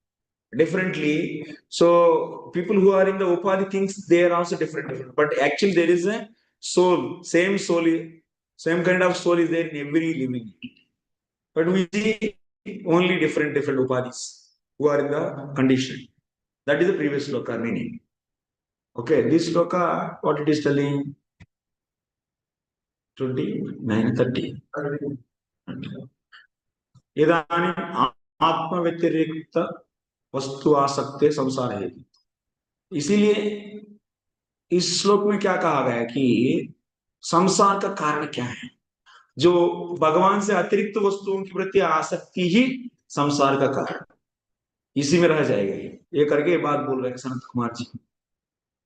differently. So people who are in the upadhi things they are also different, but actually there is a soul, same soul, same kind of soul is there in every living, but we see only different upadhis who are in the condition. That is the previous sloka meaning. Okay, this sloka what it is telling 29-30 इदानीं आत्मव्यतिरिक्त वस्तु आसक्ते संसार है। इसीलिए इस श्लोक में क्या कहा गया कि संसार का कारण क्या है, जो भगवान से अतिरिक्त वस्तुओं के प्रति आसक्ति ही संसार का कारण, इसी में रह जाएगा। ये करके ये बात बोल रहे हैं Sanat Kumar ji.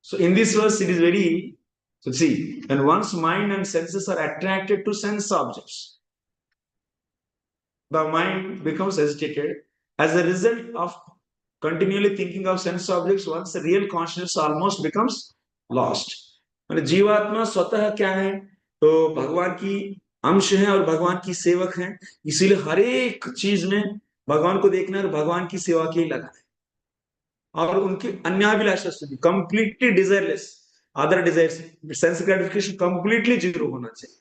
So in this verse, it is very, so see, when one's mind and senses are attracted to sense objects, the mind becomes agitated. As a result of continually thinking of sense objects, one's real consciousness almost becomes lost. मैंने जीवात्मा स्वतः क्या है? तो भगवान की अंश है और भगवान की सेवक है, इसीलिए हर एक चीज में भगवान को देखना और भगवान की सेवा के लिए लगा है, और उनके अन्याभिलाषा से completely desireless, other desires, sense gratification completely zero होना चाहिए,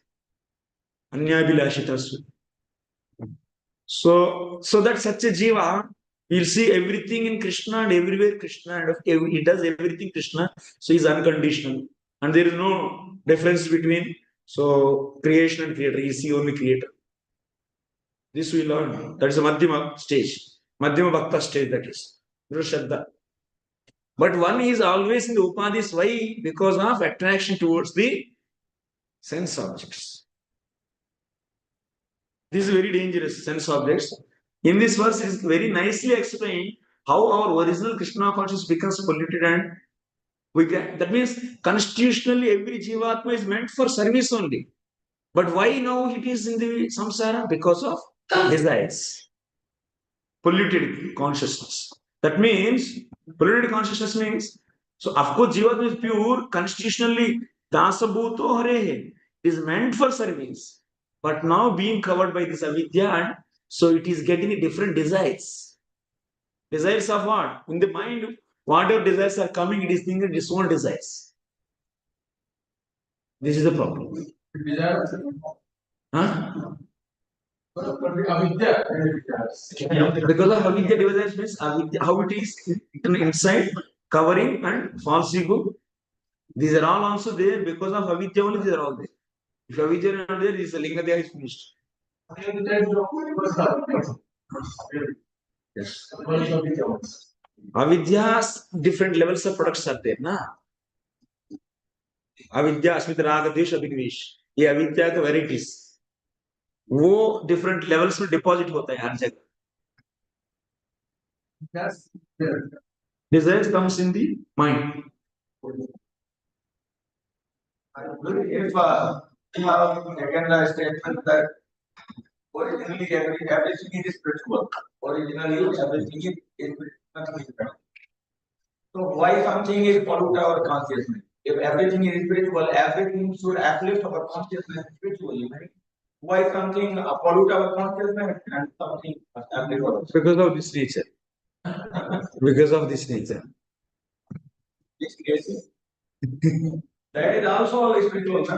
अन्याभिलाषिता से। So that such a jiva will see everything in Krishna and everywhere Krishna, and he does everything Krishna, so he's unconditional, and there is no difference between so creation and creator. He is the only creator. This we learn. That is a Madhyama stage, Madhyama Bhakta stage. That is sraddha. But one is always in the upadhis. Why? Because of attraction towards the sense objects. This is very dangerous, sense objects. In this verse, it is very nicely explained how our original Krishna consciousness becomes polluted, and we can, that means constitutionally every jivatma is meant for service only. But why now it is in the samsara? Because of desires, polluted consciousness. That means polluted consciousness means, so of course jivatma is pure, constitutionally dasabhuto hare is meant for service. But now being covered by this avidya, and so it is getting different desires. Desires of what? In the mind, whatever desires are coming, it is thinking its own desires. This is the problem. Huh? Because of avidya, desires means avidya, how it is inside, covering and false ego. These are all also there because of avidya only. These are all there. If avidya is not there, this linga deha is finished. Yes. Avidya's different levels of products are there, na? अविद्या, अस्मिता, राग, द्वेष, अभिनिवेश, ये अविद्या के varieties, वो different levels में deposit होता है हर जगह. Desires comes in the mind. If you have taken the statement that originally everything is spiritual, originally everything is nothing is spiritual. So why something is pollute our consciousness? If everything is spiritual, everything should uplift our consciousness spiritually, right? Why something pollute our consciousness and something uplift our? Because of this nature. Because of this nature. This case, that is also spiritual, no?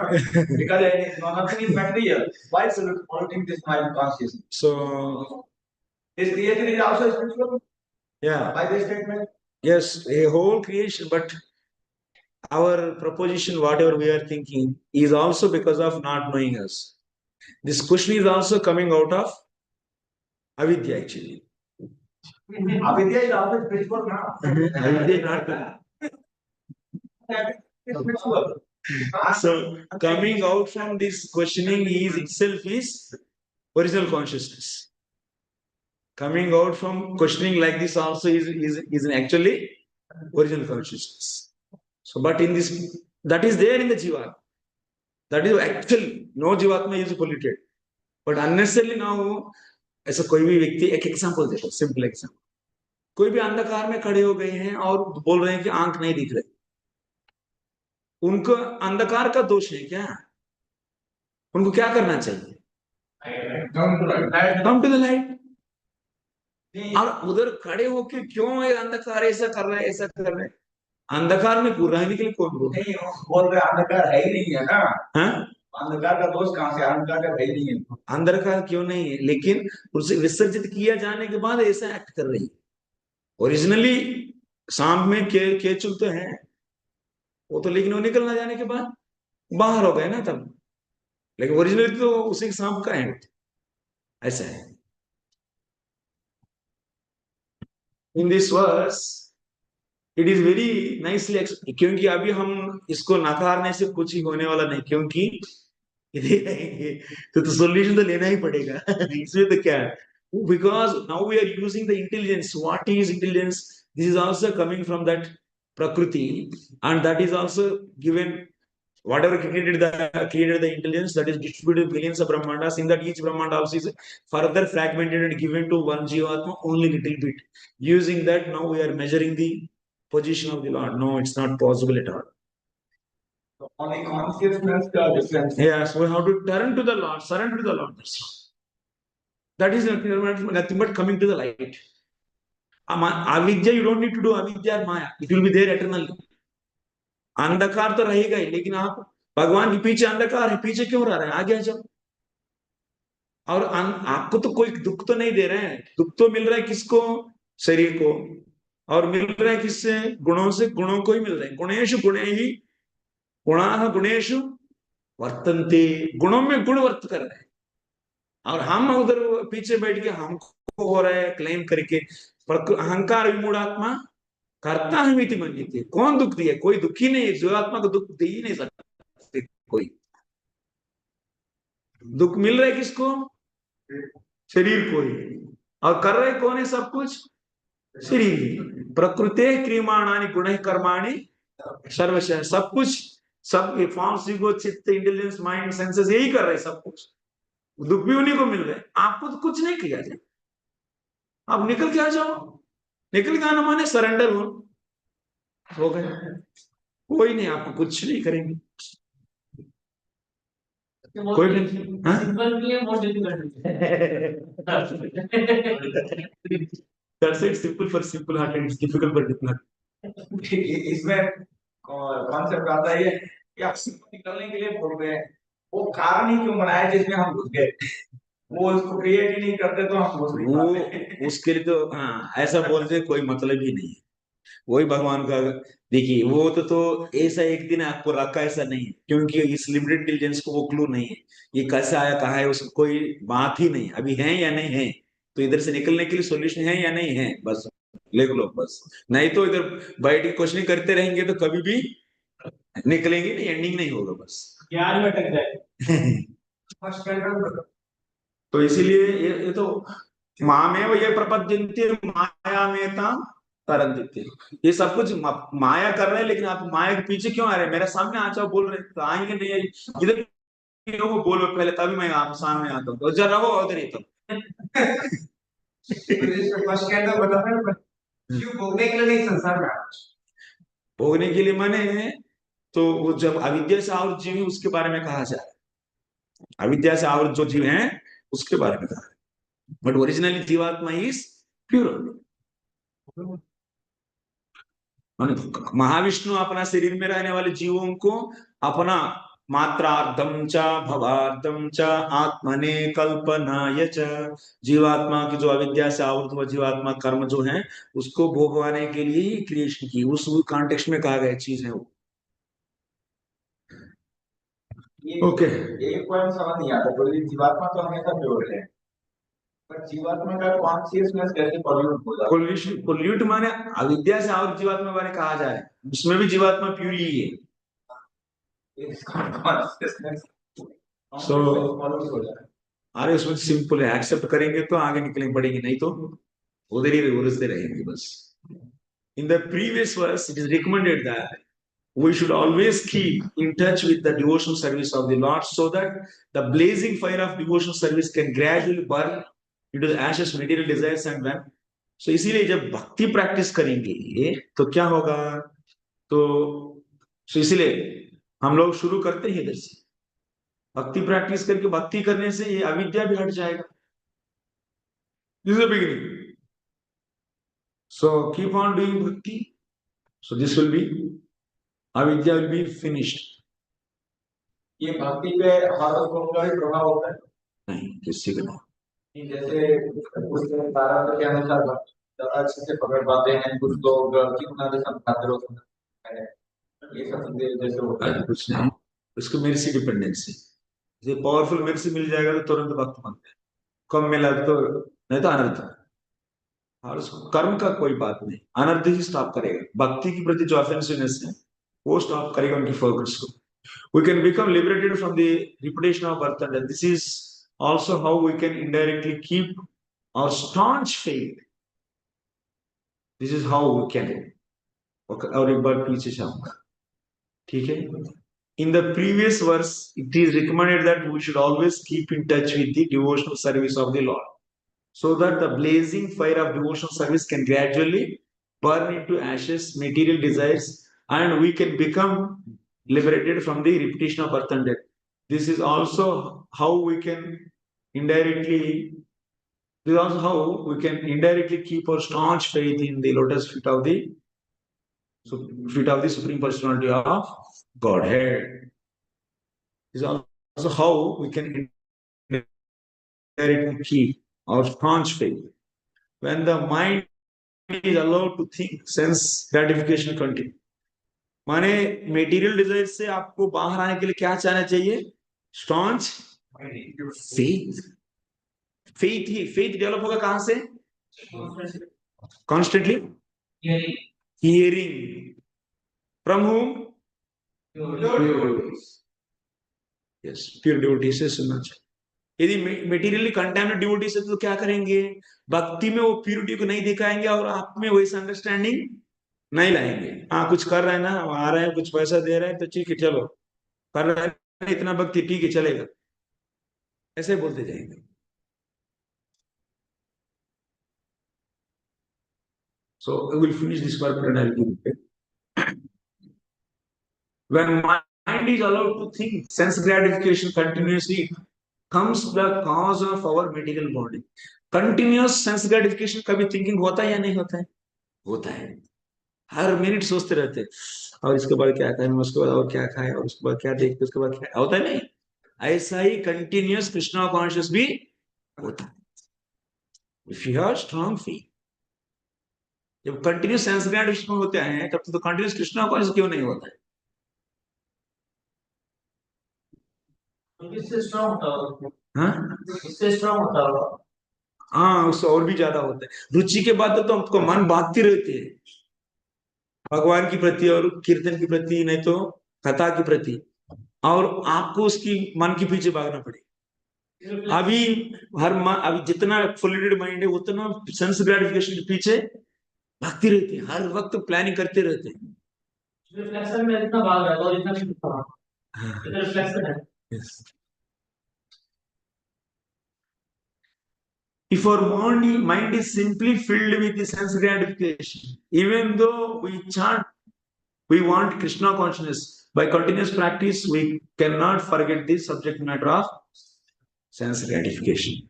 Because it is, nothing is material. Why is it polluting this mind consciousness? So This creation is also spiritual yeah, by this statement. yes, a whole creation, but our proposition, whatever we are thinking, is also because of not knowing us. This question is also coming out of avidya actually. Avidya is also spiritual now. Avidya is not. Spiritual. So coming out from this questioning is itself is original consciousness. Coming out from questioning like this also is actually original consciousness. So, but in this, that is there in the jiva. That is actual. No jivatma is polluted. But unnecessarily now, ऐसा कोई भी व्यक्ति, एक example देखो, simple example, कोई भी अंधकार में खड़े हो गए हैं और बोल रहे हैं कि आंख नहीं दिख रही, उनको अंधकार का दोष है क्या? उनको क्या करना चाहिए? Come to the light. और उधर खड़े होके क्यों ये अंधकार ऐसा कर रहे हैं, ऐसा कर रहे हैं? अंधकार में रहने के लिए कौन बोल नहीं, बोल रहे अंधकार है ही नहीं है ना. हाँ? अंधकार का दोष कहाँ से? अंधकार का है ही नहीं है. अंधकार क्यों नहीं है, लेकिन उसे विसर्जित किया जाने के बाद ऐसा एक्ट कर रही है. ओरिजिनली सांप में केचुल तो है वो तो, लेकिन वो निकलना जाने के बाद बाहर हो गए ना तब, लेकिन ओरिजिनली तो उसी सांप का है. ऐसा है. In this verse it is very nicely, क्योंकि अभी हम इसको नकारने से कुछ ही होने वाला नहीं, क्योंकि रहेंगे तो सोल्यूशन तो लेना ही पड़ेगा। इसमें तो क्या है, because now we are using the intelligence. What is intelligence? This is also coming from that prakriti, and that is also given. Whatever created the intelligence that is distributed billions of brahmandas, in that each brahmanda also is further fragmented and given to one jivatma only little bit. Using that, now we are measuring the position of the Lord. No, it's not possible at all. So only consciousness the difference. Yes, we have to turn to the Lord, surrender to the Lord. That's all. That is nothing but coming to the light. Avidya, you don't need to do avidya or maya. It will be there eternally. अंधकार तो रहेगा ही, लेकिन आप भगवान के पीछे अंधकार है, पीछे क्यों रह रहे हैं? आगे आ जाओ। और आपको तो कोई दुख तो नहीं दे रहे हैं, दुख तो मिल रहा है किसको? शरीर को। और मिल रहा है किससे? गुणों से, गुणों को ही मिल रहे हैं। गुणेशु गुणे ही गुणा गुणेशु वर्तन्ते, गुणों में गुण वर्त कर रहे हैं। और हम उधर पीछे बैठ के हमको हो रहा है क्लेम करके, अहंकार विमूढ़ात्मा करता है मिति मन्यते। कौन दुख दिए? कोई दुखी नहीं है, जीवात्मा को दुख दे ही नहीं सकते कोई। दुख मिल रहा है किसको? शरीर को ही। और कर रहे कौन है सब कुछ? शरीर। प्रकृते क्रियमाणानि गुणैः कर्माणि सर्वशः, सब कुछ, सब फॉर्म्स, ईगो, चित्त, इंटेलिजेंस, माइंड, सेंसेस, यही कर रहे सब कुछ। दुख भी उन्हीं को मिल रहे, आपको तो कुछ नहीं किया जाए। आप निकल के आ जाओ। निकल के आना माने सरेंडर हो गए। कोई नहीं, आपको कुछ नहीं करेंगे। कोई नहीं। सिंपल भी है, more difficult That's it, simple for simple hearted, it's difficult for difficult. इसमें कॉन्सेप्ट आता है कि आप निकलने के लिए बोल रहे हैं, वो कारण ही क्यों बनाया जिसमें हम घुस गए? वो उसको क्रिएट ही नहीं करते तो हम घुस नहीं पाते। वो उसके लिए तो हाँ, ऐसा बोलते कोई मतलब ही नहीं है। वही भगवान का, देखिए वो तो ऐसा एक दिन आपको रखा, ऐसा नहीं है, क्योंकि इस लिमिटेड इंटेलिजेंस को वो क्लू नहीं है, ये कैसे आया, कहाँ है, उसको कोई बात ही नहीं। अभी है या नहीं है, तो इधर से निकलने के लिए सॉल्यूशन है या नहीं है, बस लिख लो बस। नहीं तो इधर बैठ के क्वेश्चन करते रहेंगे तो कभी भी निकलेंगे नहीं, एंडिंग नहीं होगा, बस ज्ञान में अटक जाए। तो इसीलिए ये तो मामेव ये प्रपद्यन्ते माया में तरंदिते, ये सब कुछ माया कर रहे हैं, लेकिन आप माया के पीछे क्यों आ रहे हैं? मेरे सामने आ जाओ, बोल रहे हैं तो आएंगे नहीं आएंगे। इधर लोगों बोलो पहले, तभी मैं आप सामने आता हूँ। जरा रहो उधर ही तो। फर्स्ट के अंदर बता रहे हैं क्यों भोगने के लिए नहीं संसार में। भोगने के लिए माने तो वो जब अविद्या से आवृत जीव है उसके बारे में कहा जा रहा है। अविद्या से आवृत जो जीव है उसके बारे में कहा, बट ओरिजिनली जीवात्मा इज प्योर। महाविष्णु अपना शरीर में रहने वाले जीवों को अपना मात्रार्धम च भवार्धम च आत्मने कल्पनाय च, जीवात्मा की जो अविद्या से आवृत हुआ जीवात्मा कर्म जो है उसको भोगवाने के लिए ही क्रिएशन की, उस कॉन्टेक्स्ट में कहा गया चीज है वो। ओके, एक पॉइंट समझ नहीं आता, बोलिए जीवात्मा तो हमेशा प्योर है, पर जीवात्मा का कॉन्शियसनेस कैसे पॉल्यूट हो जाता है? पोल्यूट माने अविद्या से आवृत जीवात्मा बारे कहा जा रहा है, उसमें भी जीवात्मा प्योर ही है। So, अरे उसमें सिंपल है, एक्सेप्ट करेंगे तो आगे निकलेंगे पड़ेगी, नहीं तो उधर ही उलझते रहेंगे बस। In the previous verse, it is recommended that we should always keep in touch with the devotional service of the Lord, so that the blazing fire of devotional service can gradually burn into the ashes of material desires and when. So इसीलिए जब भक्ति practice करेंगे तो क्या होगा? तो इसीलिए हम लोग शुरू करते हैं इधर से, भक्ति प्रैक्टिस करके, भक्ति करने से ये अविद्या भी हट जाएगा। This is the beginning. So keep on doing bhakti. So this will be, avidya will be finished. ये भक्ति पे हर गुण का भी प्रभाव होता है? नहीं, किसी का नहीं। जैसे उसके प्रारंभ के अनुसार ज्यादा अच्छे से पकड़ पाते हैं कुछ लोग, कितना भी समझाते रहो, ये सब जैसे होता है। कुछ नहीं, उसको मेरे से डिपेंडेंसी, ये पावरफुल मेरे से मिल जाएगा तो तुरंत भक्त बनते हैं, कम मिला तो नहीं तो अनर्थ। और उसको कर्म का कोई बात नहीं, अनर्थ ही स्टॉप करेगा। भक्ति के प्रति जो ऑफेंसिवनेस है वो स्टॉप करेगा उनकी फोकस को। We can become liberated from the repetition of birth and death. This is also how we can indirectly keep our staunch faith. This is how we can. और एक बार पीछे जाऊंगा, ठीक है? In the previous verse, it is recommended that we should always keep in touch with the devotional service of the Lord, so that the blazing fire of devotional service can gradually burn into ashes, material desires, and we can become liberated from the repetition of birth and death. This is also how we can indirectly. This is also how we can indirectly keep our staunch faith in the lotus feet of the Supreme Personality of Godhead. This is also how we can indirectly keep our staunch faith. When the mind is allowed to think, sense gratification continue. माने material Dzire से आपको बाहर आने के लिए क्या चाहना चाहिए? Staunch faith. फेथ डेवलप होगा कहां से? Constantly hearing. From whom? Yes, pure devotee से सुनना चाहिए. यदि मेटीरियली कंटेमिनेट डिवोटी से तो क्या करेंगे? भक्ति में वो प्योरिटी को नहीं दिखाएंगे और आप में वैसा अंडरस्टैंडिंग नहीं लाएंगे. हाँ, कुछ कर रहे हैं ना, आ रहे हैं, कुछ पैसा दे रहे हैं तो ठीक है, चलो कर रहे हैं इतना भक्ति, ठीक है चलेगा, ऐसे बोलते जाएंगे. So we will finish this part and I'll give it. When mind is allowed to think, sense gratification continuously comes the cause of our material body. Continuous sense gratification कभी thinking होता है या नहीं होता है? होता है. हर मिनट सोचते रहते हैं, और इसके बाद क्या खाए, उसके बाद और क्या खाए, और उसके बाद क्या देखते, उसके बाद क्या होता है. नहीं, ऐसा ही कंटिन्यूस कृष्णा कॉन्शियस भी होता है. If you have strong feel, जब कंटिन्यूस सेंस ग्रेटिफिकेशन होते हैं तब तो कंटिन्यूस कृष्णा कॉन्शियस क्यों नहीं होता है? इससे स्ट्रांग होता होगा. हाँ, इससे स्ट्रांग होता होगा. हाँ, उससे और भी ज्यादा होता है. रुचि के बाद तो हमको मन भागती रहती है भगवान की प्रति और कीर्तन की प्रति, नहीं तो कथा की प्रति, और आपको उसकी मन के पीछे भागना पड़ेगा. अभी अभी जितना फुलेटेड माइंड है उतना सेंस ग्रेटिफिकेशन के पीछे भागती रहती है, हर वक्त प्लानिंग करते रहते हैं. रिफ्लेक्शन में इतना भाग रहा है और इतना नहीं दिखा रहा. इधर रिफ्लेक्शन है. Yes. If our mind is simply filled with the sense gratification, even though we chant, we want Krishna consciousness, by continuous practice, we cannot forget the subject matter of sense gratification.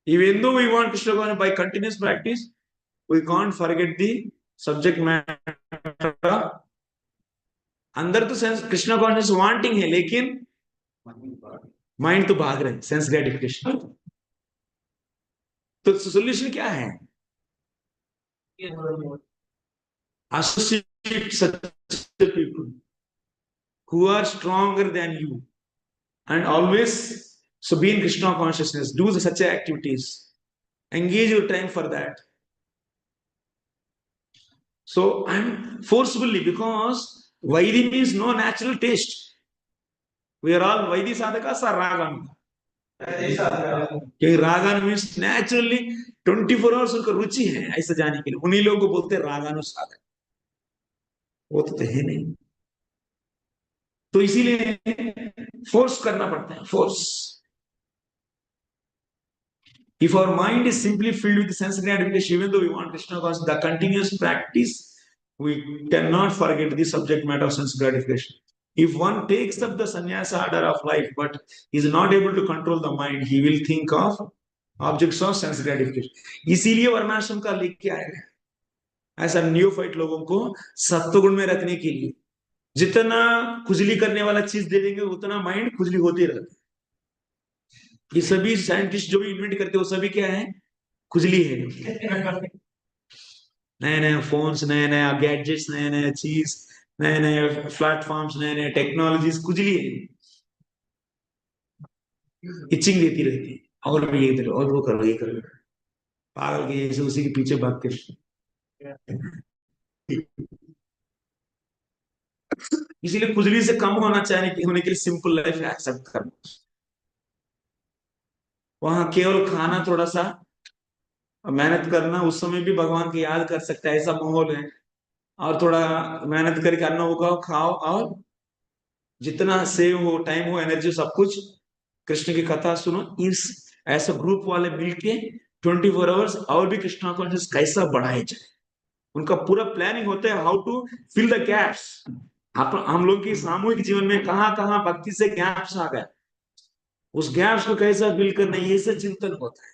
Even though we want Krishna consciousness, by continuous practice, we can't forget the subject matter. अंदर तो sense Krishna conscious wanting है, लेकिन mind तो भाग रहे हैं sense gratification. तो solution क्या है? Associate such people who are stronger than you and always so be in Krishna consciousness. Do such activities. Engage your time for that. So I'm forcibly, because Vaidhi means no natural taste. We are all Vaidhi sadhakas or Raganu. क्योंकि रागानु means naturally 24 hours उनका रुचि है ऐसा जाने के लिए, उन्हीं लोगों को बोलते हैं रागानु साधक. वो तो है नहीं, तो इसीलिए फोर्स करना पड़ता है, force. If our mind is simply filled with sense gratification, even though we want Krishna consciousness, the continuous practice, we cannot forget the subject matter of sense gratification. If one takes up the sannyasa order of life but is not able to control the mind, he will think of objects of sense gratification. इसीलिए वर्णाश्रम का लेके आएगा ऐसा neophyte लोगों को सत्वगुण में रखने के लिए. जितना खुजली करने वाला चीज दे देंगे उतना माइंड खुजली होती रहती है. ये सभी साइंटिस्ट जो भी इन्वेंट करते हैं वो सभी क्या है? खुजली है. नए नए फोन्स, नए नए गैजेट्स, नए नए चीज, नए नए प्लेटफॉर्म्स, नए नए टेक्नोलॉजीज, कुछ लिए इचिंग देती रहती है, और भी ये करो और वो करो, ये करो, पागल के जैसे उसी के पीछे भागते. इसीलिए खुजली से कम होने के लिए सिंपल लाइफ एक्सेप्ट करना। वहां केवल खाना, थोड़ा सा मेहनत करना, उस समय भी भगवान को याद कर सकता है, ऐसा माहौल है। और थोड़ा मेहनत करके अन्न उगाओ, खाओ, और जितना सेव हो, टाइम हो, एनर्जी, सब कुछ कृष्ण की कथा सुनो। इस ऐसा ग्रुप वाले मिलके 24 आवर्स और भी कृष्णा कॉन्शियस कैसा बढ़ाया जाए, उनका पूरा प्लानिंग होता है, how to fill the gaps. हम लोग की सामूहिक जीवन में कहां कहां भक्ति से गैप्स आ गए, उस गैप्स को कैसा फिल करना, ये सब चिंतन होता है।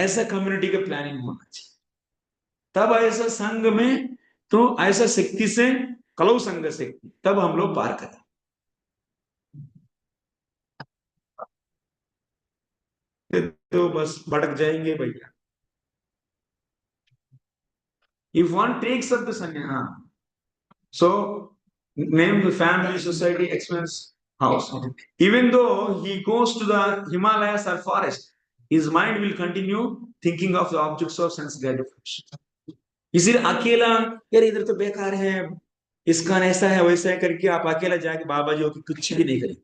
ऐसा कम्युनिटी का प्लानिंग होना चाहिए। तब ऐसा संघ में, तो ऐसा शक्ति से, कलौ संघ से, तब हम लोग पार करें। तो बस भटक जाएंगे भैया। If one takes up the sannyas, so name the family, society, expense, house. Even though he goes to the Himalayas or forest, his mind will continue thinking of the objects of sense gratification. इसीलिए अकेला, यार इधर तो बेकार है, इसका ऐसा है वैसा है करके आप अकेला जाके बाबा जी होकर कुछ भी नहीं करें।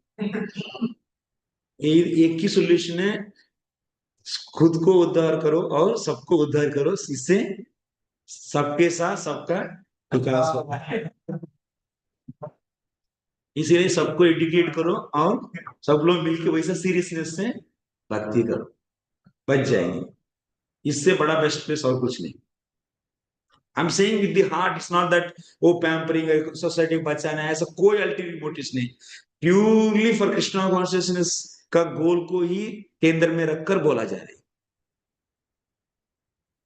एक ही सोल्यूशन है, खुद को उद्धार करो और सबको उद्धार करो, इससे सबके साथ सबका विकास होता है। इसीलिए सबको एडुकेट करो और सब लोग मिलकर वैसा सीरियसनेस से भक्ति करो, बच जाएंगे। इससे बड़ा बेस्ट प्लेस और कुछ नहीं। I am saying with the heart, it's not that वो पैम्परिंग सोसाइटी को बचाना है, ऐसा कोई अल्टीमेट मोटिव नहीं। प्यूरली फॉर कृष्णा कॉन्शियसनेस का गोल को ही केंद्र में रखकर बोला जा रहा है।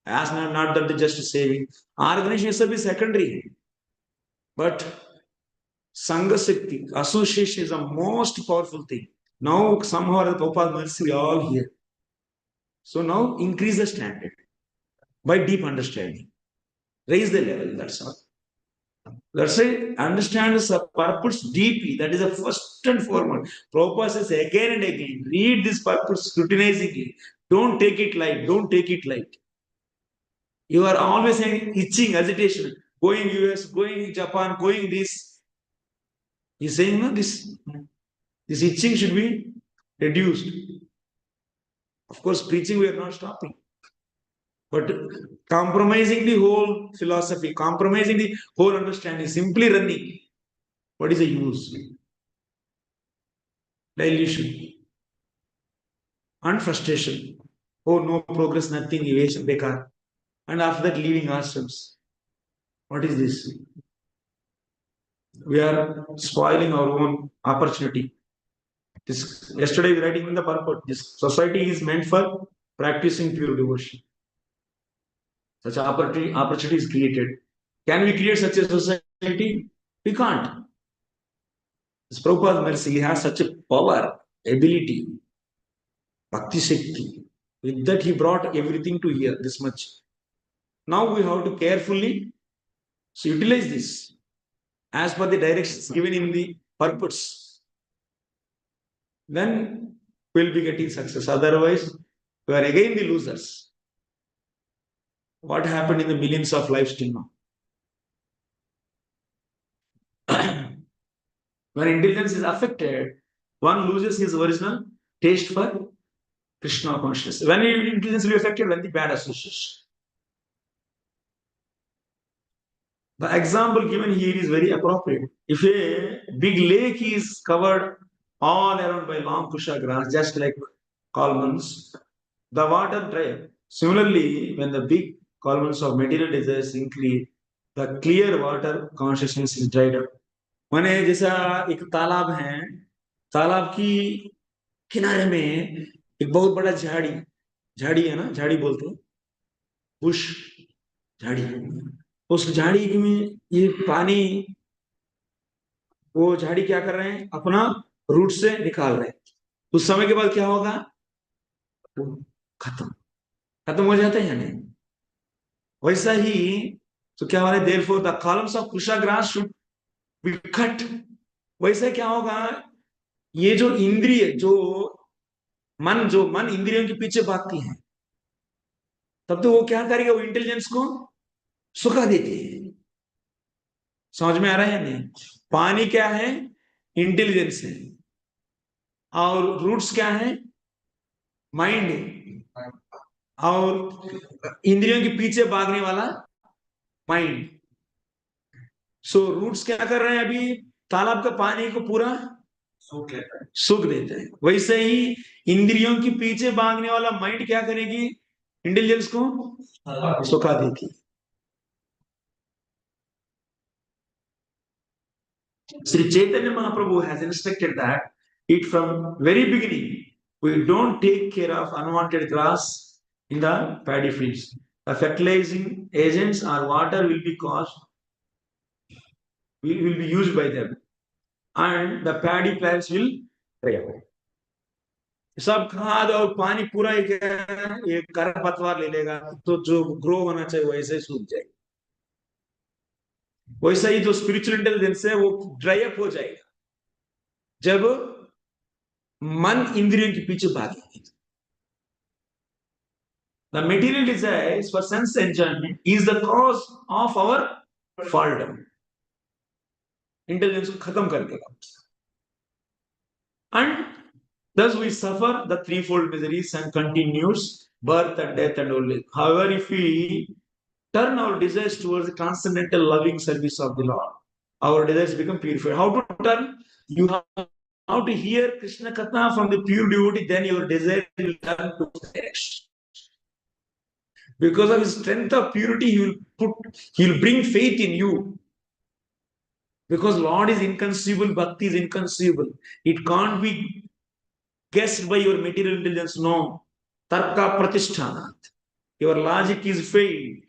As not that just saving organization is a secondary, but Sangha Shakti, association is the most powerful thing. Now somehow the Prabhupada mercy we all here. So now increase the standard by deep understanding. Raise the level, that's all. That's it. Understand the purpose deeply. That is the first and foremost. Prabhupada says again and again, read this purpose scrutinizingly. Don't take it light. Don't take it light. You are always saying itching, agitation, going US, going Japan, going this. He's saying, no, this itching should be reduced. Of course, preaching we are not stopping. But compromising the whole philosophy, compromising the whole understanding, simply running, what is the use? Dilution and frustration. Oh, no progress, nothing, evasion, bekar. And after that, leaving ourselves. What is this? We are spoiling our own opportunity. Yesterday, we writing in the purport. This society is meant for practicing pure devotion. Such opportunity is created. Can we create such a society? We can't. This Prabhupada's mercy, he has such a power, ability, Bhakti Shakti. With that, he brought everything to here, this much. Now we have to carefully utilize this as per the directions given in the purpose. Then we'll be getting success. Otherwise, we are again the losers. What happened in the millions of lives till now? When intelligence is affected, one loses his original taste for Krishna consciousness. When intelligence will be affected, when the bad association. The example given here is very appropriate. If a big lake is covered all around by long kusha grass, just like columns, the water dry up. Similarly, when the big columns of material desires increase, the clear water consciousness is dried up. माने जैसा एक तालाब है, तालाब की किनारे में एक बहुत बड़ा झाड़ी है ना, झाड़ी बोलते हैं, बुश, झाड़ी। उस झाड़ी में ये पानी, वो झाड़ी क्या कर रहे हैं, अपना रूट से निकाल रहे हैं। उस समय के बाद क्या होगा, खत्म खत्म हो जाता है या नहीं? वैसा ही तो क्या हो रहा है, therefore the columns of kusha grass should be cut. वैसे क्या होगा, ये जो इंद्रिय, जो मन इंद्रियों के पीछे भागती है, तब तो वो क्या करेगा, वो इंटेलिजेंस को सुखा देती है। समझ में आ रहा है या नहीं? पानी क्या है? इंटेलिजेंस है। और रूट्स क्या है? माइंड है। और इंद्रियों के पीछे भागने वाला माइंड। सो रूट्स क्या कर रहे हैं? अभी तालाब का पानी को पूरा सूख देते हैं। वैसे ही इंद्रियों के पीछे भागने वाला माइंड क्या करेगी? इंटेलिजेंस को सुखा देगी। Sri Chaitanya Mahaprabhu has instructed that it from very beginning we don't take care of unwanted grass in the paddy fields. The fertilizing agents or water will be caused, will be used by them, and the paddy plants will dry up. सब खाद और पानी पूरा एक खरपतवार ले लेगा, तो जो ग्रो होना चाहिए वैसे ही सूख जाएगा। वैसा ही जो स्पिरिचुअल इंटेलिजेंस है वो ड्राई अप हो जाएगा जब मन इंद्रियों के पीछे भागेगी। The material desires for sense enjoyment is the cause of our falldom. Intelligence को खत्म कर देगा। And thus we suffer the threefold miseries and continuous birth and death and old age. However, if we turn our desires towards the transcendental loving service of the Lord, our desires become purified. How to turn? You have to hear Krishna Katha from the pure devotee, then your desire will turn to direction. Because of his strength of purity, he will bring faith in you. Because Lord is inconceivable, Bhakti is inconceivable. It can't be guessed by your material intelligence. No. Tarka pratishthanat. Your logic is failed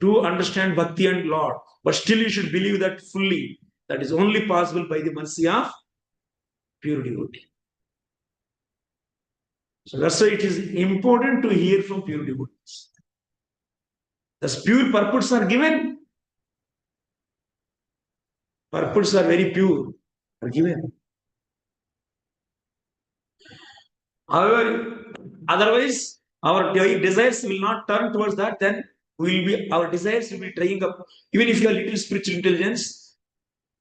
to understand Bhakti and Lord. But still you should believe that fully. That is only possible by the mercy of pure devotee. So that's why it is important to hear from pure devotees. Thus pure purports are given. Purports are very pure, are given. However, otherwise, our desires will not turn towards that, then our desires will be drying up. Even if you have little spiritual intelligence,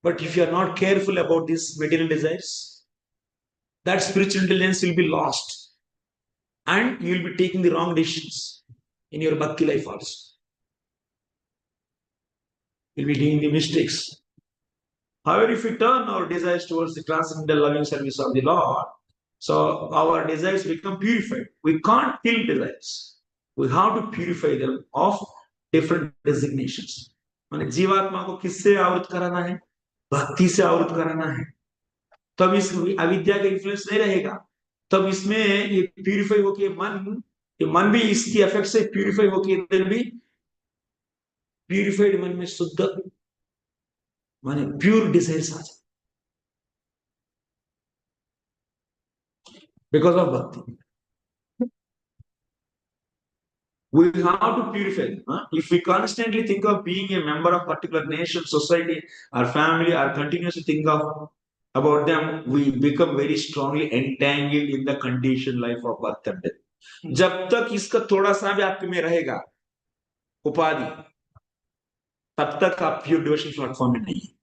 but if you are not careful about these material desires, that spiritual intelligence will be lost. And you will be taking the wrong decisions in your bhakti life also. You will be doing the mistakes. However, if we turn our desires towards the transcendental loving service of the Lord, so our desires become purified. We can't kill desires. We have to purify them of different designations. माने जीवात्मा को किससे आवृत कराना है? भक्ति से आवृत कराना है। तब इस अविद्या का इन्फ्लुएंस नहीं रहेगा। तब इसमें ये प्यूरिफाई होके मन भी इसकी इफेक्ट से प्यूरिफाई होके इधर भी प्यूरिफाइड मन में शुद्ध माने प्योर डिजायर्स आ जाए because of bhakti. We have to purify. If we constantly think of being a member of particular nation, society, or family, or continuously think about them, we become very strongly entangled in the conditioned life of birth and death. जब तक इसका थोड़ा सा भी आपके में रहेगा उपाधि, तब तक आप प्योर डिवोशन प्लेटफॉर्म में नहीं है।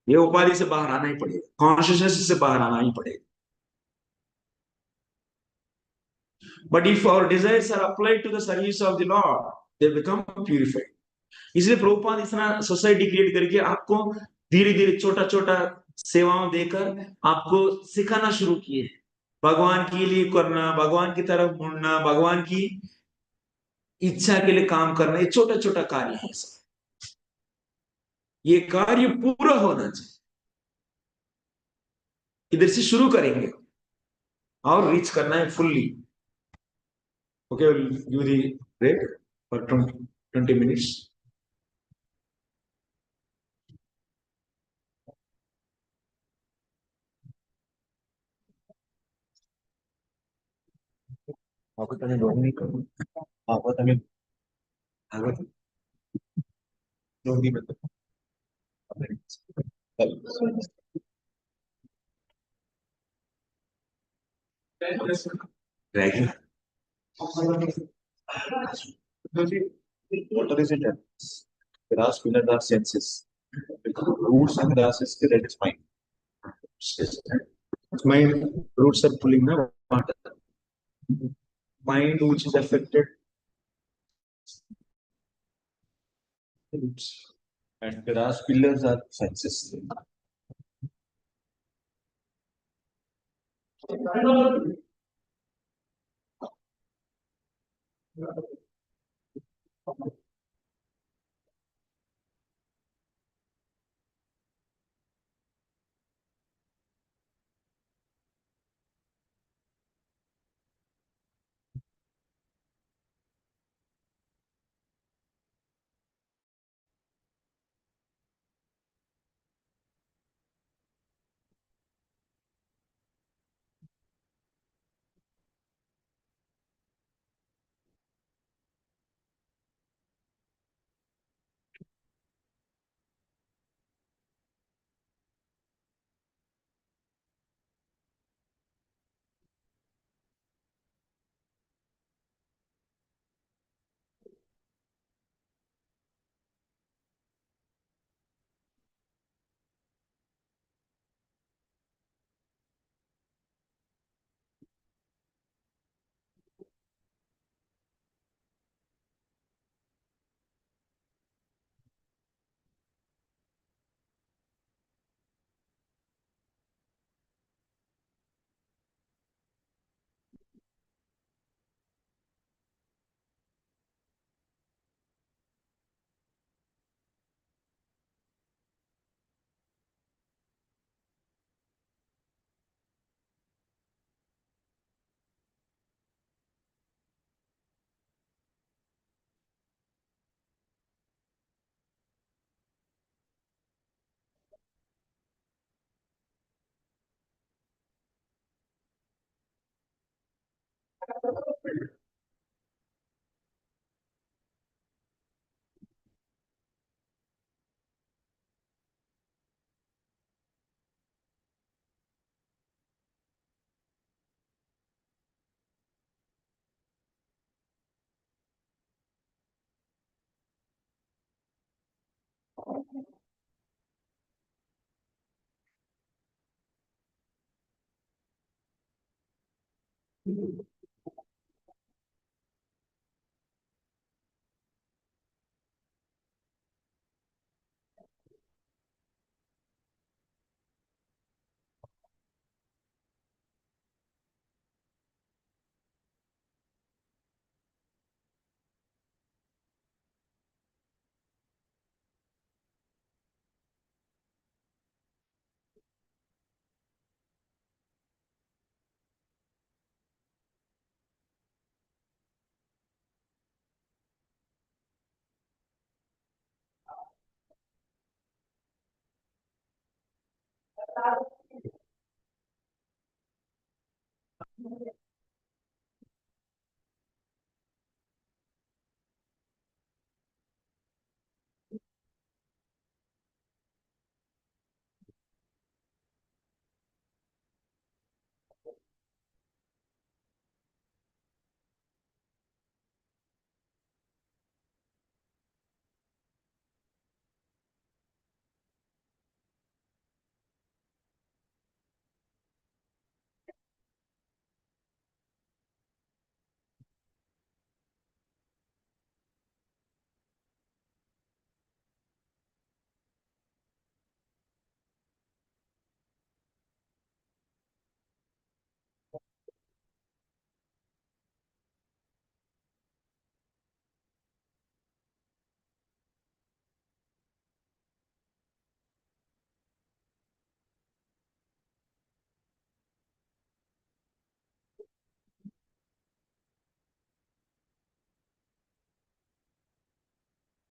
ये उपाधि से बाहर आना ही पड़ेगा, कॉन्शियसनेस से बाहर आना ही पड़ेगा। But if our desires are applied to the service of the Lord, they become purified. इसलिए प्रभुपाद इतना सोसाइटी क्रिएट करके आपको धीरे धीरे छोटा छोटा सेवाओं देकर आपको सिखाना शुरू किए। भगवान के लिए करना, भगवान की तरफ मुड़ना, भगवान की इच्छा के लिए काम करना, ये छोटा छोटा कार्य है। ये कार्य पूरा होना चाहिए। इधर से शुरू करेंगे और रीच करना है fully. Okay, we'll give the break for 20 minutes. Aku tanya dong nih kan, aku tanya, dong di betul. Right. Water is in grass, pillar are senses. Roots and grasses, that is mind. Mind, roots are pulling the water. Mind which is affected, roots. And grass pillars are senses.